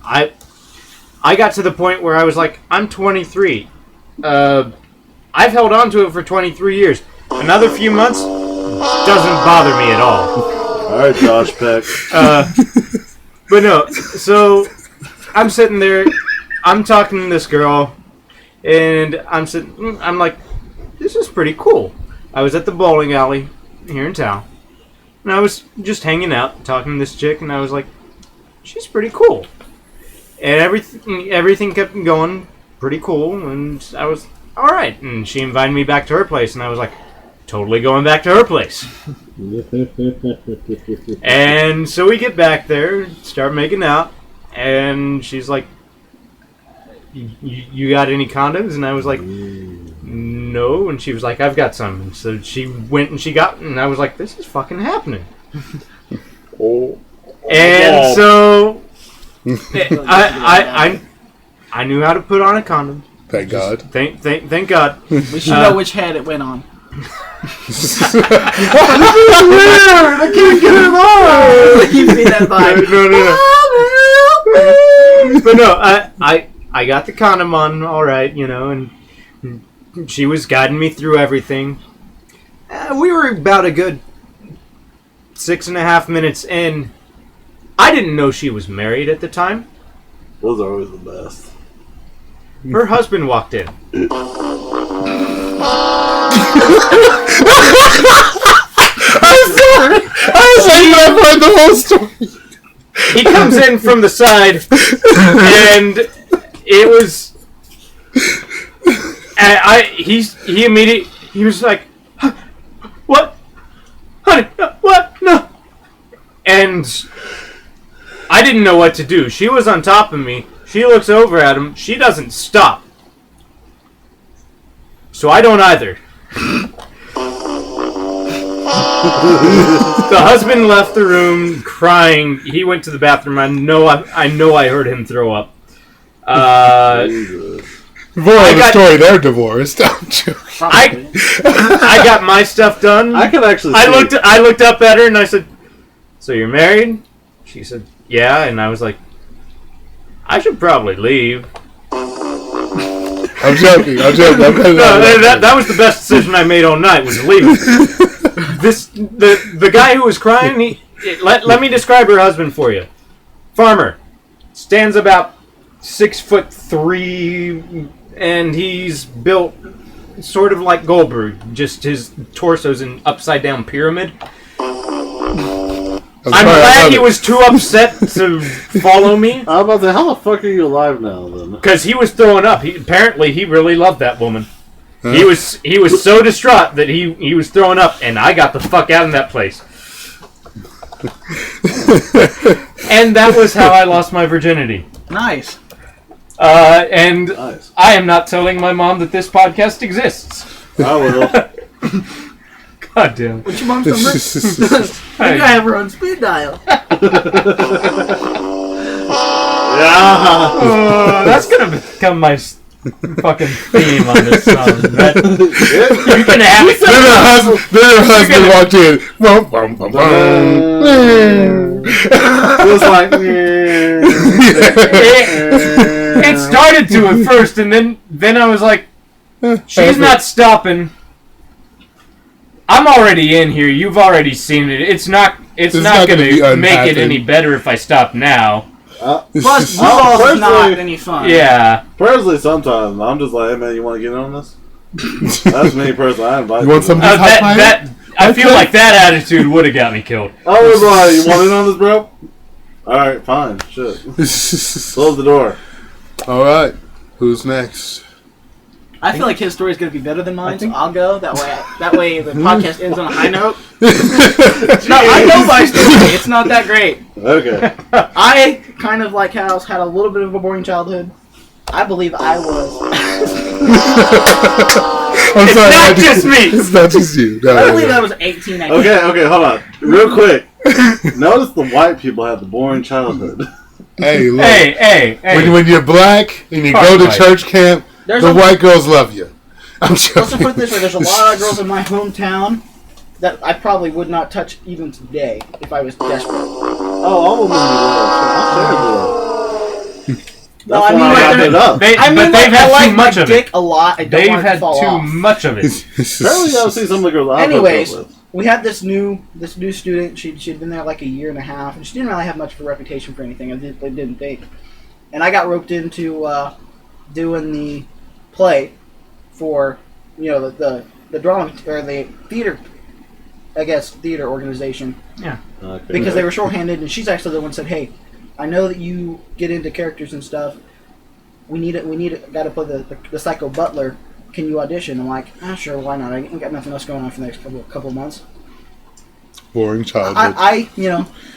I got to the point where I was like, I'm 23. I've held on to it for 23 years. Another few months doesn't bother me at all. Alright, Josh Peck. But no, so I'm sitting there, I'm talking to this girl, and I'm like, this is pretty cool. I was at the bowling alley here in town, and I was just hanging out, talking to this chick, and I was like, she's pretty cool. And everything kept going pretty cool, and I was, alright. And she invited me back to her place, and I was like, totally going back to her place. And so we get back there, start making out, and she's like, you got any condoms? And I was like, no. And she was like, I've got some. And so she went and she got, and I was like, this is fucking happening. And so I knew how to put on a condom. Thank God. Thank God. We should know which head it went on. This is weird! I can't get it on! You see that vibe? No. But no, I got the condom on, all right, and she was guiding me through everything. We were about a good 6.5 minutes in. I didn't know she was married at the time. Those are always the best. Her husband walked in. I'm sorry. I was like, I've heard the whole story. He comes in from the side, and it was. He immediately he was like, "What, honey? What? No." And I didn't know what to do. She was on top of me. She looks over at him. She doesn't stop. So I don't either. The husband left the room crying. He went to the bathroom. I know I heard him throw up. Story, they're divorced. I'm joking. I got my stuff done. I can actually I looked up at her and I said, "So you're married?" She said, "Yeah." And I was like, "I should probably leave." I'm joking. No, that was the best decision I made all night, was leaving. The guy who was crying, let me describe her husband for you. Farmer. Stands about 6'3", and he's built sort of like Goldberg. Just his torso's an upside down pyramid. I'm glad he was too upset to follow me. I'm about to say, how the fuck are you alive now, then? Because he was throwing up. Apparently, he really loved that woman. Huh? He was so distraught that he was throwing up, and I got the fuck out of that place. And that was how I lost my virginity. Nice. And nice. I am not telling my mom that this podcast exists. I will. God damn. What's your mom's number? You gotta have her on speed dial. Yeah. That's gonna become my fucking theme on this song. You're gonna have it. Then her husband walked in. It was like... It started to at first, and then I was like, she's not stopping. I'm already in here. You've already seen it. It's not going to make it any better if I stop now. Plus, ball is not any fun. Yeah. Personally, sometimes I'm just like, hey man, you want to get in on this? That's me personally. I invite you. Want some I feel like that attitude would have got me killed. Oh, everybody, you want in on this, bro? All right, fine. Shit. Close the door. All right. Who's next? I feel like his story is going to be better than mine, so I'll go. That way the podcast ends on a high note. No, I know my story. It's not that great. Okay. I, kind of like House, had a little bit of a boring childhood. I believe I was. I'm sorry. Not just me. It's not just you. No, I believe I was 18. Okay, hold on. Real quick. Notice the white people have the boring childhood. Hey, look. Hey. When you're black and you go to church camp, the white girls love you. I'm joking. Let's put it this way. There's a lot of girls in my hometown that I probably would not touch even today if I was desperate. Oh, all of them are. No, I mean, they've had too much of it. A lot. They've had too much of it. Apparently, I've seen some of the girls. Anyways, we had this new student. She'd been there like a year and a half, and she didn't really have much of a reputation for anything. I didn't think, and I got roped into doing the play for the drama or the theater. I guess theater organization. Yeah. Okay. Because they were short-handed, and she's actually the one who said, "Hey, I know that you get into characters and stuff. We need it. Got to play the psycho butler. Can you audition?" I'm like, sure, why not? I ain't got nothing else going on for the next couple of months. Boring childhood. I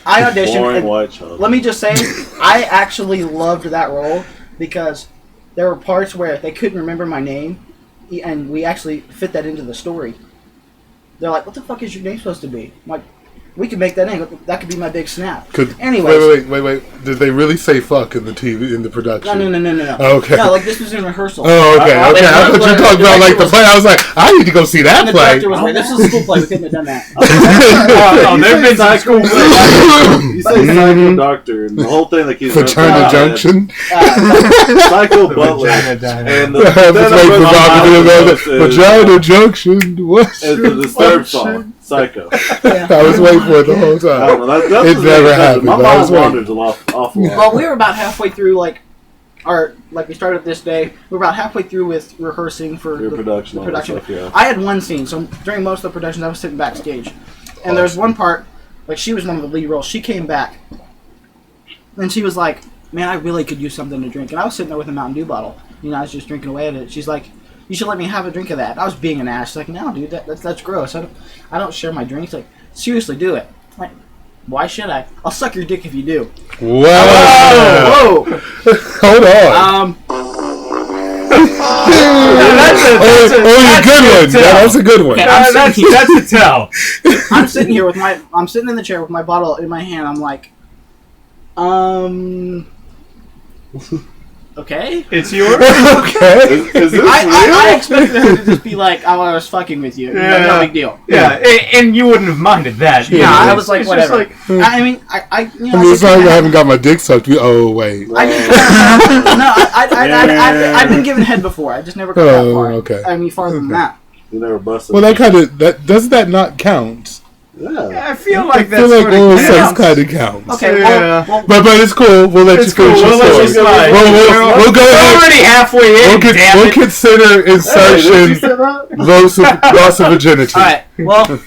auditioned. Boring white childhood. Let me just say, I actually loved that role because there were parts where they couldn't remember my name, and we actually fit that into the story. They're like, "What the fuck is your name supposed to be?" I'm like, we could make that name. That could be my big snap. Anyways. Wait. Did they really say fuck in the production? No. Okay. No, like this was in rehearsal. Oh, okay. I thought you were talking about like the play. I was like, I need to go see that the play. director was like, this is a school play. We couldn't have done that. There've been some school plays. You say psycho doctor, and the whole thing that keeps Fraternal Junction. Psycho butler. And Vagina Junction. What? It's the Disturbed song. Psycho. Yeah. I was waiting for it the whole time. It never happened. My mom wandered an awful lot. Well, we were about halfway through, we started this day. We were about halfway through with rehearsing for the production. Stuff, yeah. I had one scene, so during most of the productions, I was sitting backstage, and there's one part, she was one of the lead roles. She came back, and she was like, "Man, I really could use something to drink." And I was sitting there with a Mountain Dew bottle. I was just drinking away at it. She's like, "You should let me have a drink of that." I was being an ass. She's like, "No, dude, that's gross. I don't share my drinks." Like, seriously, do it. I'm like, why should I? I'll suck your dick if you do. Whoa! Hold on. That's a good one. That's a tell. I'm sitting here I'm sitting in the chair with my bottle in my hand. I'm like, okay. It's yours? Okay. Is this I expected her to just be like, "Oh, I was fucking with you." No big deal. Yeah, and you wouldn't have minded that. Yeah, I was like, whatever. It's like I haven't got my dick sucked. Oh, wait. I've been given head before. I just never got that far. Okay. I mean, farther than that. You never busted. Well, doesn't that not count? Yeah. I feel like I that's feel like sort of oral sex counts. kind of counts. Okay, Yeah. well, But it's cool. We'll let It's you finish cool. your We'll let you story. slide. We'll go We're ahead. already halfway in. Damn We'll it. consider Hey, did you insertion say that? loss of virginity. all right. Well,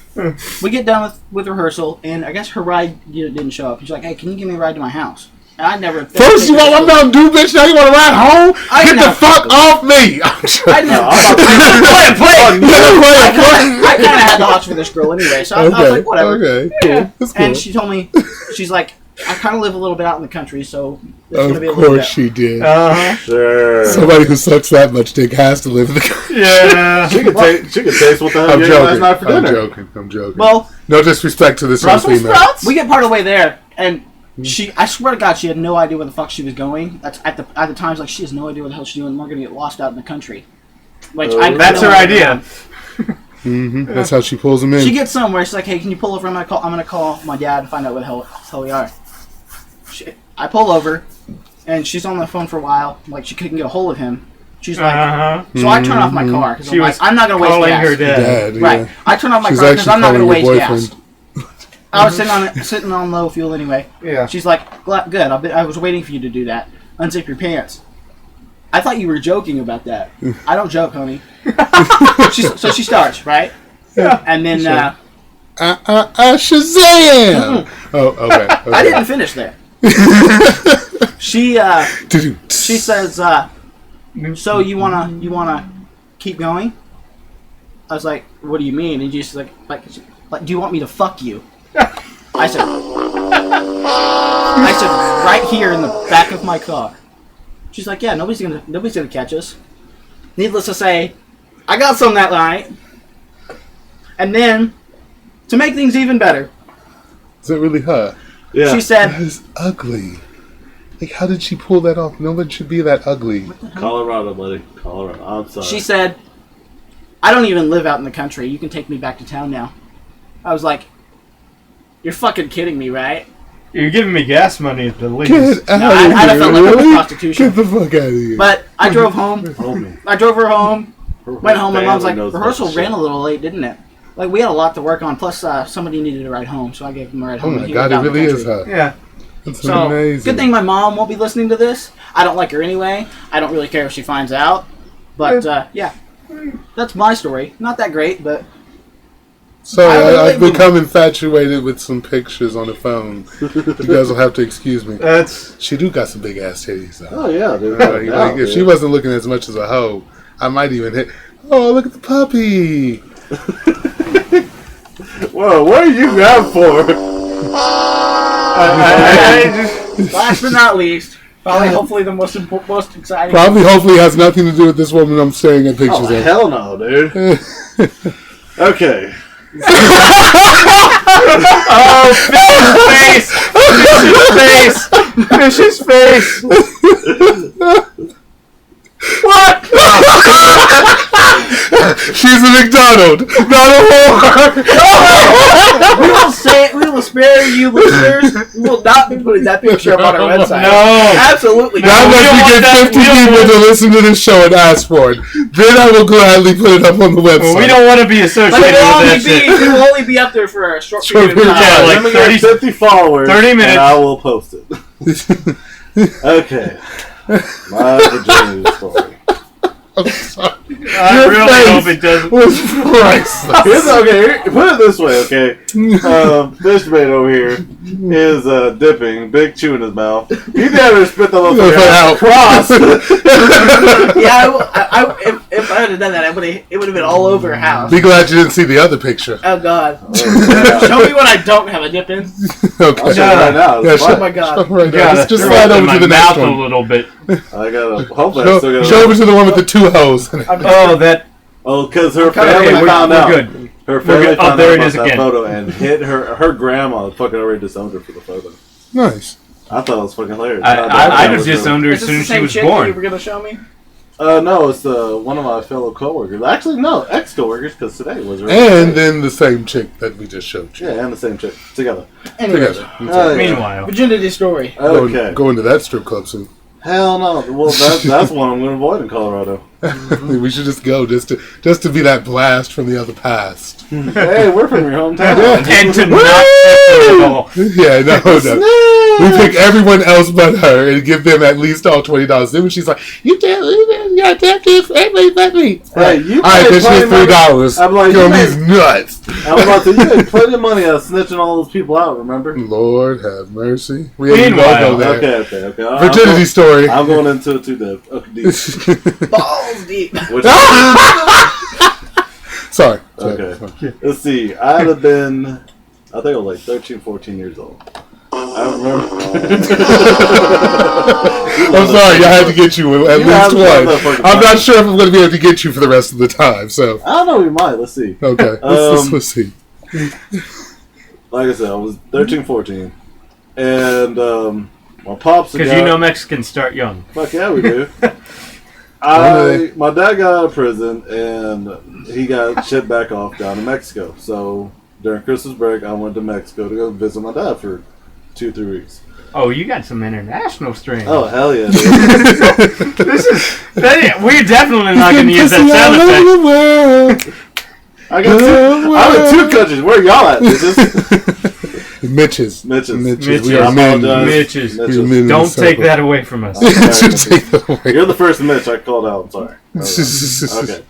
we get done with rehearsal, and I guess her ride didn't show up. She's like, "Hey, can you give me a ride to my house?" And I never. First, you want one Mountain Dew, bitch. Now you want to ride home? Get the fuck off me! I never. I kind of had the hots for this girl anyway, so I was like, whatever. Okay, cool. That's cool. And she told me, she's like, I kind of live a little bit out in the country, so it's going to Of be a little course bit. she did. Sure. Somebody who sucks that much dick has to live in the country. Yeah. She could taste what the hell I'm you ate last joking. night for dinner. I'm joking. Well, No disrespect to this young Brussels female. sprouts? we get part of the way there, and I swear to God, she had no idea where the fuck she was going. That's at the times, like, she has no idea what the hell she's doing. We're going to get lost out in the country. Like, That's her idea. That's how she pulls them in. She gets somewhere. She's like, "Hey, can you pull over? I'm gonna call my dad and find out where the hell we are." I pull over, and she's on the phone for a while. Like, she couldn't get a hold of him. She's like, so I turn off my car because She was I'm not gonna waste calling gas. her dad. Dad, Right. yeah. I turn off my She's car because actually I'm not gonna calling waste your gas. I was sitting on low fuel anyway. Yeah. She's like, "Good. I was waiting for you to do that. Unzip your pants." I thought you were joking about that. I don't joke, honey. So she starts, right? Yeah. And then Shazam! Oh, okay. I didn't finish there. She says, "So you wanna keep going?" I was like, "What do you mean?" And she's like, do you want me to fuck you? I said, right here in the back of my car. She's like, "Yeah, nobody's gonna catch us." Needless to say, I got some that night. And then, to make things even better, Is it really her? Yeah. she said, That is ugly. Like, how did she pull that off? No one should be that ugly. Colorado, buddy. Colorado. I'm sorry. she said, "I don't even live out in the country. You can take me back to town now." I was like, "You're fucking kidding me, right?" You're giving me gas money at the least. Get out No, of I here, felt like it was really? prostitution. Get the fuck out of here. But I drove home. Homie. I drove her home. Went home. My mom's like, Family knows "Rehearsal about ran shit. a little late, didn't it?" Like, we had a lot to work on. Plus, somebody needed a ride home, so I gave him a ride Oh home. my He god, lived it out in the really is country. her. Yeah. That's So, amazing. good thing my mom won't be listening to this. I don't like her anyway. I don't really care if she finds out. But, yeah. That's my story. Not that great, but... Sorry, I I've become infatuated with some pictures on the phone. You guys will have to excuse me. That's She do got some big ass titties though. Oh, yeah, dude. Like, if she wasn't looking as much as a hoe, I might even hit. Oh, look at the puppy! Whoa, what are you out for? Last but not least, probably hopefully the most exciting... Probably, hopefully, has nothing to do with this woman I'm staring at pictures Oh, of. hell no, dude. Okay. oh, Fish's face. What? She's a McDonald, not a whore. We will spare you listeners. We will not be putting that picture up on our website. No. Absolutely Not not. unless we want get that- 50 we don't people want- to listen to this show and ask for it. Then I will gladly put it up on the website. Well, we don't want to be But associated with that shit. it will only be up there for a short Short period of period of time. Yeah, like Let me get 30 50 followers. 30 minutes. And I will post it. Okay. My virginity story. I'm sorry. I Your really face hope it doesn't. was priceless. Put it this way, okay? Fishmate over here is dipping, big chew in his mouth. He never spit the little thing out. Cross. Yeah, if I had done that, it would have been all over her house. Be glad you didn't see the other picture. Oh God! Yeah. Show me what I don't have a dip in. Okay. I'll show you right now. Yeah, It's show- Oh my God! show right now. Gotta Just throw slide it in over my to the next mouth a one. little bit. I gotta. Hopefully, I still Show, got. show over to the one with the two hoes. Oh, that. Oh, because her kinda- family okay, found we're out. good. Her family good. Oh, found there out it about is that again. photo and hit her grandma. Fucking already disowned her for the photo. Nice. I thought it was fucking hilarious. I'd have disowned her Is as this soon the as she same was chick that you born. were gonna show me? No, it's one of my fellow coworkers. Actually, no, ex-coworkers, because today was her. And then the same chick that we just showed you. Yeah, and the same chick together. Anyways, Together. Meanwhile. virginity story. Okay. Go into that strip club soon. Hell no. Well, that's one I'm going to avoid in Colorado. We should just go just to be that blast from the other past. Hey, we're from your hometown. And to not at all. Yeah, no. We pick everyone else but her and give them at least all $20. Then when she's like, you got that gift, everybody let me. Hey, you all right, then she has $3. I'm like, Kill these nuts. I was about to say, you made plenty of money out of snitching all those people out, remember? Lord have mercy. We ain't Meanwhile, go there. Okay. Virginity story. I'm going into it too deep. Okay, deep. Balls deep. Sorry. Okay. Let's see. I'd have been, I think I was like 13, 14 years old. I remember. I'm sorry, I had to get you at least one. I'm not sure if I'm going to be able to get you for the rest of the time. So I don't know. We might. Let's see. Okay. Let's see. Like I said, I was 13, 14, and my pops. Because you know Mexicans start young. Fuck yeah, we do. My dad got out of prison and he got shipped back off down to Mexico. So during Christmas break, I went to Mexico to go visit my dad for 2-3 weeks. Oh, you got some international strain. Oh, hell yeah, dude. We're definitely not going to use that sound effect. I'm in 2 countries. Where y'all at, bitches? Mitches. We are men. Mitches. Don't take that away from us. You're the first Mitch I called out. I'm sorry. Okay.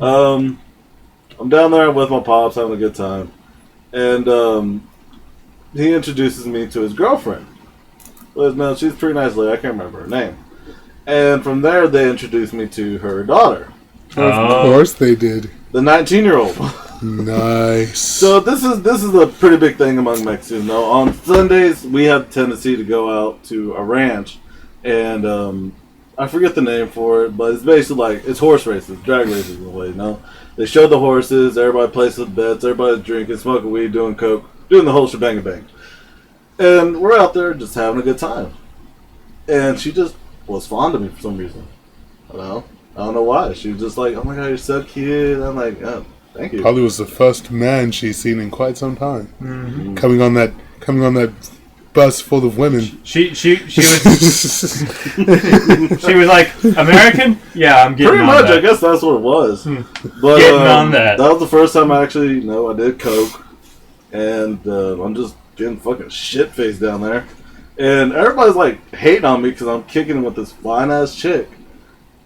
I'm down there with my pops having a good time. And he introduces me to his girlfriend. No, she's a pretty nice lady. I can't remember her name. And from there, they introduced me to her daughter. Of course they did. The 19-year-old. Nice. So this is a pretty big thing among Mexicans. Now, on Sundays, we have a tendency to go out to a ranch, and I forget the name for it, but it's basically like, it's horse races, drag races in a way, you know? They show the horses, everybody plays with bets, everybody's drinking, smoking weed, doing coke, doing the whole shebang bang. And we're out there just having a good time. And she just was fond of me for some reason. I don't know why. She was just like, oh my god, you're so cute. I'm like, oh, thank you. Probably was the first man she's seen in quite some time. Mm-hmm. Coming on that bus full of women. She was she was like, American? Yeah, I'm getting pretty on much, that. I guess that's what it was. But Getting on that. That was the first time I actually, I did coke. And I'm just getting fucking shit-faced down there. And everybody's like hating on me because I'm kicking it with this fine-ass chick.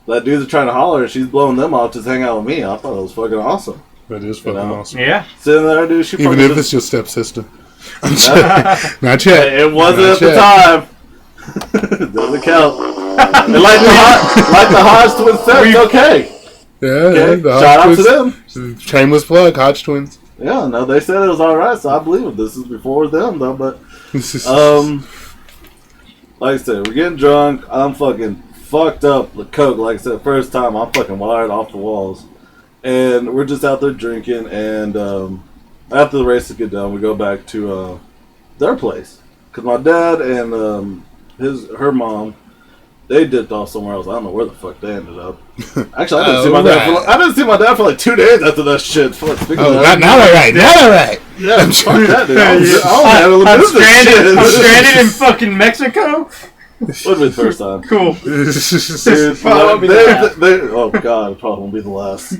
That dude's trying to holler and she's blowing them off just hang out with me. I thought it was fucking awesome. That is fucking awesome. Yeah. Sitting there, dude, she even if it's your stepsister. Not yet. It wasn't at the time. Doesn't count. And like the Hodge twins said, it's okay. Yeah, Okay? the Shout out Hodge to them. twins. Shameless plug, Hodge twins. Yeah, no, they said it was alright, so I believe it. This is before them, though, but like I said, we're getting drunk. I'm fucking fucked up with coke. Like I said, first time, I'm fucking wired off the walls. And we're just out there drinking, and after the races get done, we go back to their place. Because my dad and her mom, they dipped off somewhere else. I don't know where the fuck they ended up. Actually, I didn't see my dad for like 2 days after that shit. Not alright. Yeah, fuck that, dude. I'm stranded in fucking Mexico? Would have been the first time. Cool. Dude, oh god, it probably won't be the last.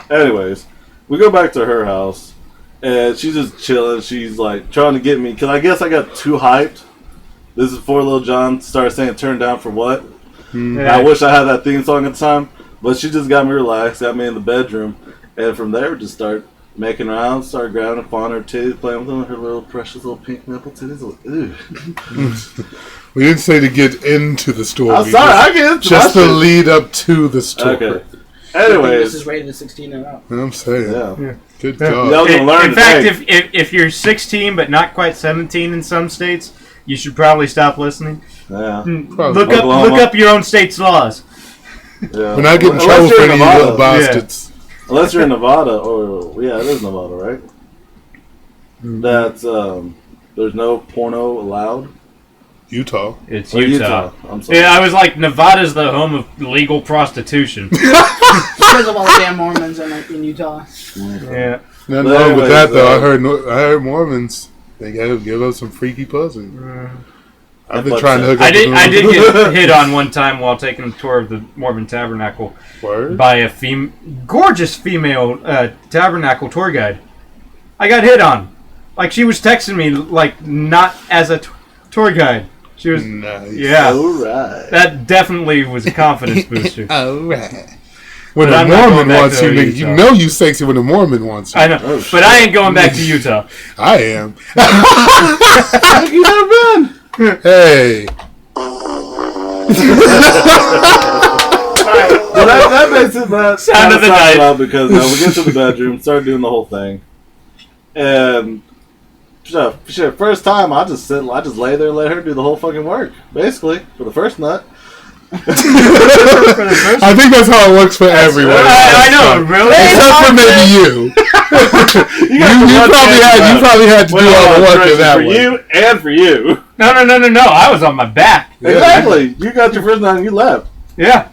Anyways, we go back to her house, and she's just chilling. She's like trying to get me, because I guess I got too hyped. This is before Lil Jon started saying "Turn down for what." I wish I had that theme song at the time, but she just got me relaxed, got me in the bedroom, and from there just start making around, start grabbing up on her titties, playing with them, her little precious little pink nipple titties. Ew. We didn't say to get into the story. I'm sorry, I get into just my the shit. lead up to the story. Okay. This Anyways, is rated 16 and up. I'm saying. yeah. Good Y'all job. gonna learn In fact, today. if you're 16 but not quite 17 in some states, you should probably stop listening. Yeah. Probably. Look up your own state's laws. Yeah. We're not getting Unless trouble you're for in any Nevada. little bastards. Unless you're in Nevada, or yeah, it is Nevada, right? That's there's no porno allowed. Utah. It's Or Utah. I'm sorry. Yeah, I was like, Nevada's the home of legal prostitution. Because of all the damn Mormons in Utah. Yeah. Nothing wrong with that though. I heard Mormons. They gotta give us some freaky pussy. I've been trying to hook up I did with get hit on one time while taking a tour of the Mormon Tabernacle by a gorgeous female tabernacle tour guide. I got hit on. Like, she was texting me, like, not as a tour guide. She was... Nice. Yeah. Alright. That definitely was a confidence booster. Alright. When But a I'm not Mormon going back wants to you, nigga, Utah. you know you sexy when a Mormon wants you. I know. Oh, but shit. I ain't going back to Utah. I am. You never been? Hey. Well, that makes it bad. Sound of the night. Because we get to the bedroom, start doing the whole thing, and shit, first time I just lay there and let her do the whole fucking work, basically for the first nut. I think that's how it works for everyone. I know, really? Except for maybe you. you probably had to do all the work in that for way. you and for you. No. I was on my back. Exactly. You got your first nut and you left. Yeah.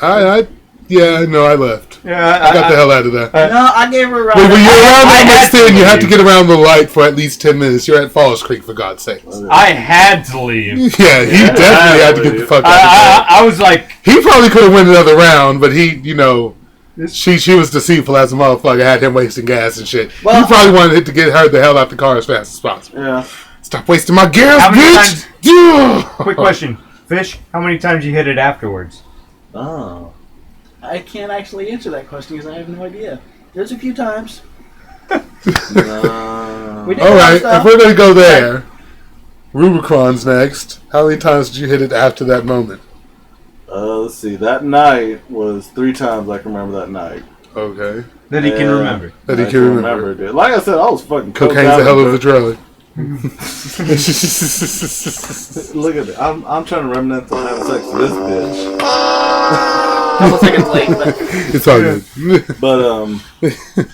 I left. Yeah. I got the hell out of there. No, I gave her a ride. Wait, when you're around that I much had to thing, you have to leave. get around the light for at least 10 minutes. You're at Falls Creek, for God's sakes. I had to leave. Yeah, he definitely had to get the fuck out of there. I was like, He probably could have went another round, but he, she was deceitful as a motherfucker, had him wasting gas and shit. Well, he probably wanted to get her the hell out the car as fast as possible. Yeah. Stop wasting my gas, How many bitch! Yeah. quick question. Fish, how many times you hit it afterwards? Oh. I can't actually answer that question because I have no idea. There's a few times. We did All a lot of right, stuff. if we're gonna go there, Rubicon's next. How many times did you hit it after that moment? Let's see. That night was 3 times I can remember that night. Okay. That he can Yeah. remember. That he I can remember. dude. Like I said, I was fucking coked Cocaine's out a hell and of a drug. Look at it. I'm trying to reminisce on having sex with this bitch. Couple seconds late, but It's all good. But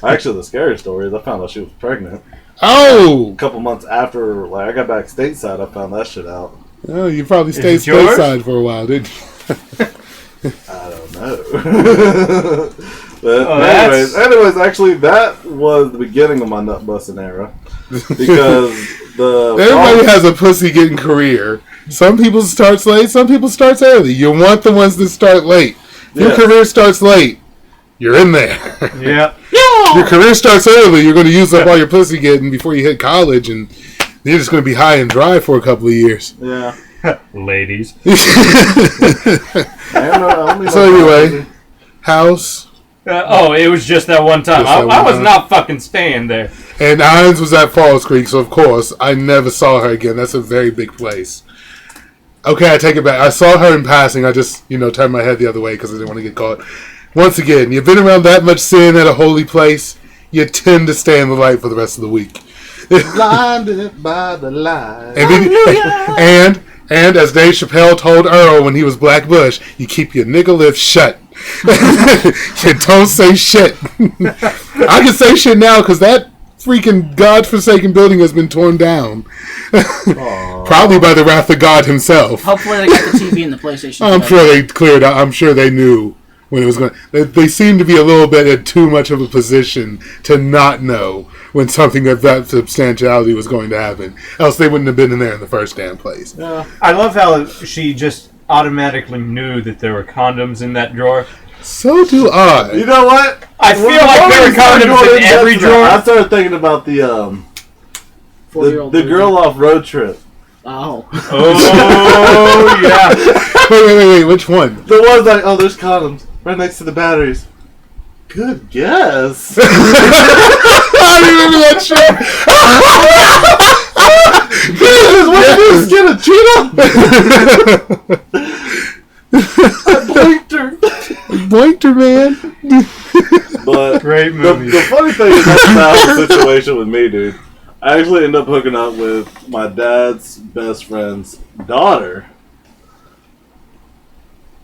actually, the scary story is I found out she was pregnant. Oh! A couple months after, like I got back stateside, I found that shit out. Oh, you probably stayed it yours? stateside for a while, didn't you? I don't know. But Oh, anyways, actually, that was the beginning of my nut busting era because Everybody has a pussy getting career. Some people starts late, some people starts early. You want the ones that start late. If your career starts late, you're in there. Yeah. Your career starts early, you're going to use up all your pussy getting before you hit college, and you're just going to be high and dry for a couple of years. Yeah. Ladies. So anyway, house, It was just that one time. Just that I one was time. not fucking staying there. and Irons was at Falls Creek, so of course, I never saw her again. That's a very big place. Okay, I take it back. I saw her in passing. I just, turned my head the other way because I didn't want to get caught. Once again, you've been around that much sin at a holy place, you tend to stay in the light for the rest of the week. Blinded by the light. And as Dave Chappelle told Earl when he was Black Bush, you keep your nigga lips shut. You don't say shit. I can say shit now because that freaking godforsaken building has been torn down. Probably by the wrath of God himself. hopefully they got the TV and the PlayStation. I'm today. sure they cleared out. I'm sure they knew when it was going. They seem to be a little bit in too much of a position to not know when something of that substantiality was going to happen. Else they wouldn't have been in there in the first damn place. I love how she just automatically knew that there were condoms in that drawer. So do I. You know what? I feel like there were condoms in every drawer. I started thinking about the 4-year-old the girl off road trip. Oh. Oh, yeah. Wait. Which one? The one's like, oh, there's condoms right next to the batteries. Good guess. I remember that shit. Jesus, what did you skin a cheetah? I blinked her. Blinked her, man. But Great movie. the funny thing is that's not the situation with me, dude. I actually ended up hooking up with my dad's best friend's daughter.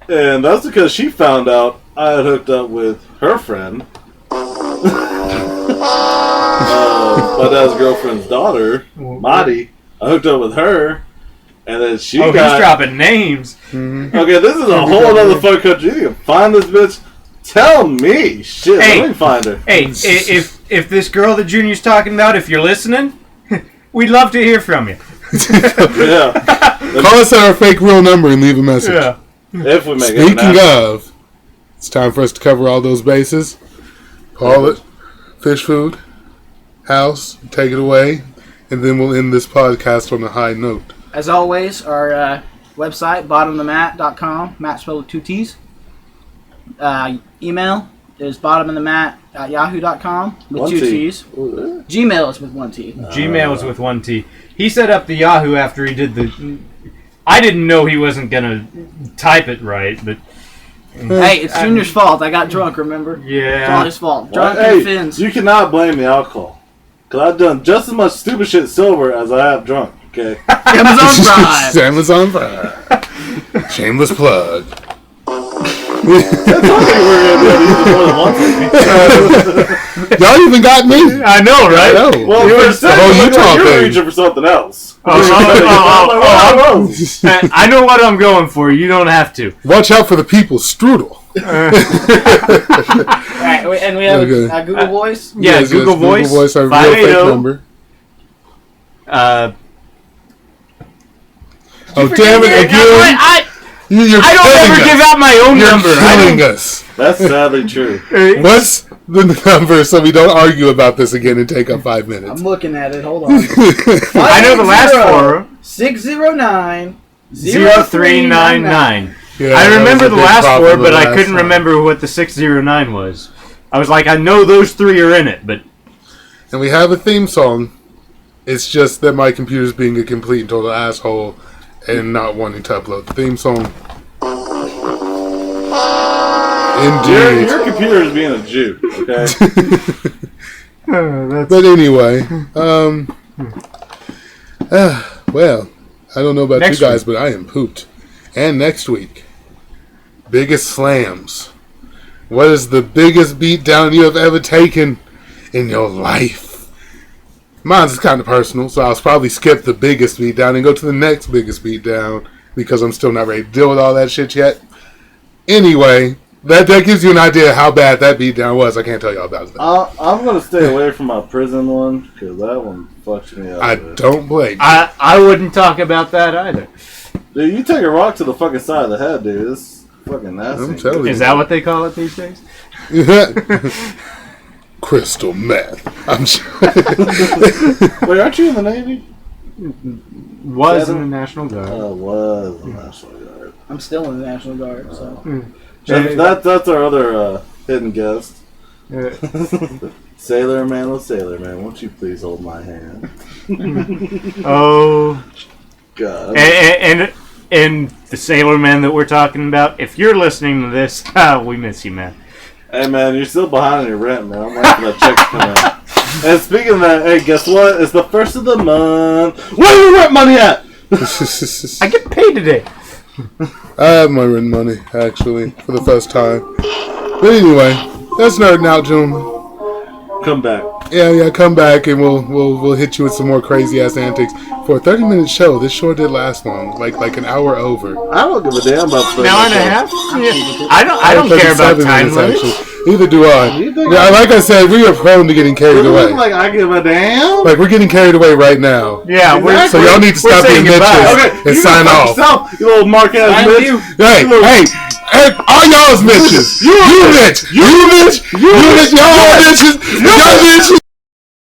And that's because she found out I had hooked up with her friend. My dad's girlfriend's daughter, Madi. I hooked up with her. And then she He's got... dropping names. Okay, this is a whole other fucking country. You can find this bitch. Tell me. Shit, let me find her. Hey, if this girl that Junior's talking about, if you're listening, we'd love to hear from you. Yeah. Call us at our fake real number and leave a message. Yeah. If we make it. Speaking of, it's time for us to cover all those bases. Call it fish food, house, take it away, and then we'll end this podcast on a high note. As always, our website, bottomofthemat.com, Matt spelled with 2 T's. Email is bottomofthemat@yahoo.com with 2 T's. Gmail is with 1 T. Gmail is with 1 T. He set up the Yahoo after he did the... I didn't know he wasn't going to type it right, but... Hey, it's Junior's fault. I got drunk, remember? Yeah. It's all his fault. Drunk Hey, and fins. you cannot blame the alcohol. Because I've done just as much stupid shit sober as I have drunk, okay? Amazon Prime. Amazon Prime. Shameless plug. Y'all even got me. I know, right? I know. Well, for a second, you you're thing. reaching for something else. I know what I'm going for. You don't have to. Watch out for the people's strudel. Right, and we have a Google Voice. Yeah, Yes, Google Voice. Google Voice, our real 580. fake number. Oh, damn it, again. You're I don't killing ever us. give out my own You're number. killing us. That's sadly true. What's the number so we don't argue about this again and take up 5 minutes? I'm looking at it. Hold on. I know the last four. 609 0399. Yeah, I that remember was a the big last problem four, the but I last couldn't time. remember what the 609 was. I was like, I know those 3 are in it, but And we have a theme song. It's just that my computer's being a complete and total asshole and not wanting to upload the theme song. Indeed. Your computer is being a Jew, okay? But anyway, well, I don't know about Next you guys, but I am pooped. And next week, biggest slams. What is the biggest beatdown you have ever taken in your life? Mine's kind of personal, so I'll probably skip the biggest beatdown and go to the next biggest beatdown because I'm still not ready to deal with all that shit yet. Anyway, that gives you an idea of how bad that beatdown was. I can't tell y'all about that. I'm going to stay away from my prison one because that one fucks me up. I don't blame you. I wouldn't talk about that either. Dude, you take a rock to the fucking side of the head, dude. It's fucking nasty. I'm telling you. Is that what they call it these days? Crystal meth. I'm sure. Wait, aren't you in the Navy? Was in the National Guard. Was the National Guard. I'm still in the National Guard, so. That's our other hidden guest. Uh, Sailor Man, won't you please hold my hand? oh. God. And the sailor man that we're talking about, if you're listening to this, we miss you, man. Hey, man, you're still behind on your rent, man. I'm waiting for that check to come in. And speaking of that, hey, guess what? It's the first of the month. Where's your rent money at? I get paid today. I have my rent money, actually, for the first time. But anyway, that's Nerdin' Out, gentlemen. Come back. Yeah, come back and we'll hit you with some more crazy ass antics. For a 30-minute show, this sure did last long, like an hour over. I don't give a damn about An hour and a half? Yeah. I don't care about 37 time minutes, limits. actually. Neither do I. You think Yeah, like I said, we are prone to getting carried away. Like I give a damn? Like we're getting carried away right now. Yeah, So y'all need to stop being saying goodbye. bitches and sign off. Yourself, you little mark ass bitch. Hey, all y'all's bitches. You bitch. Y'all bitches.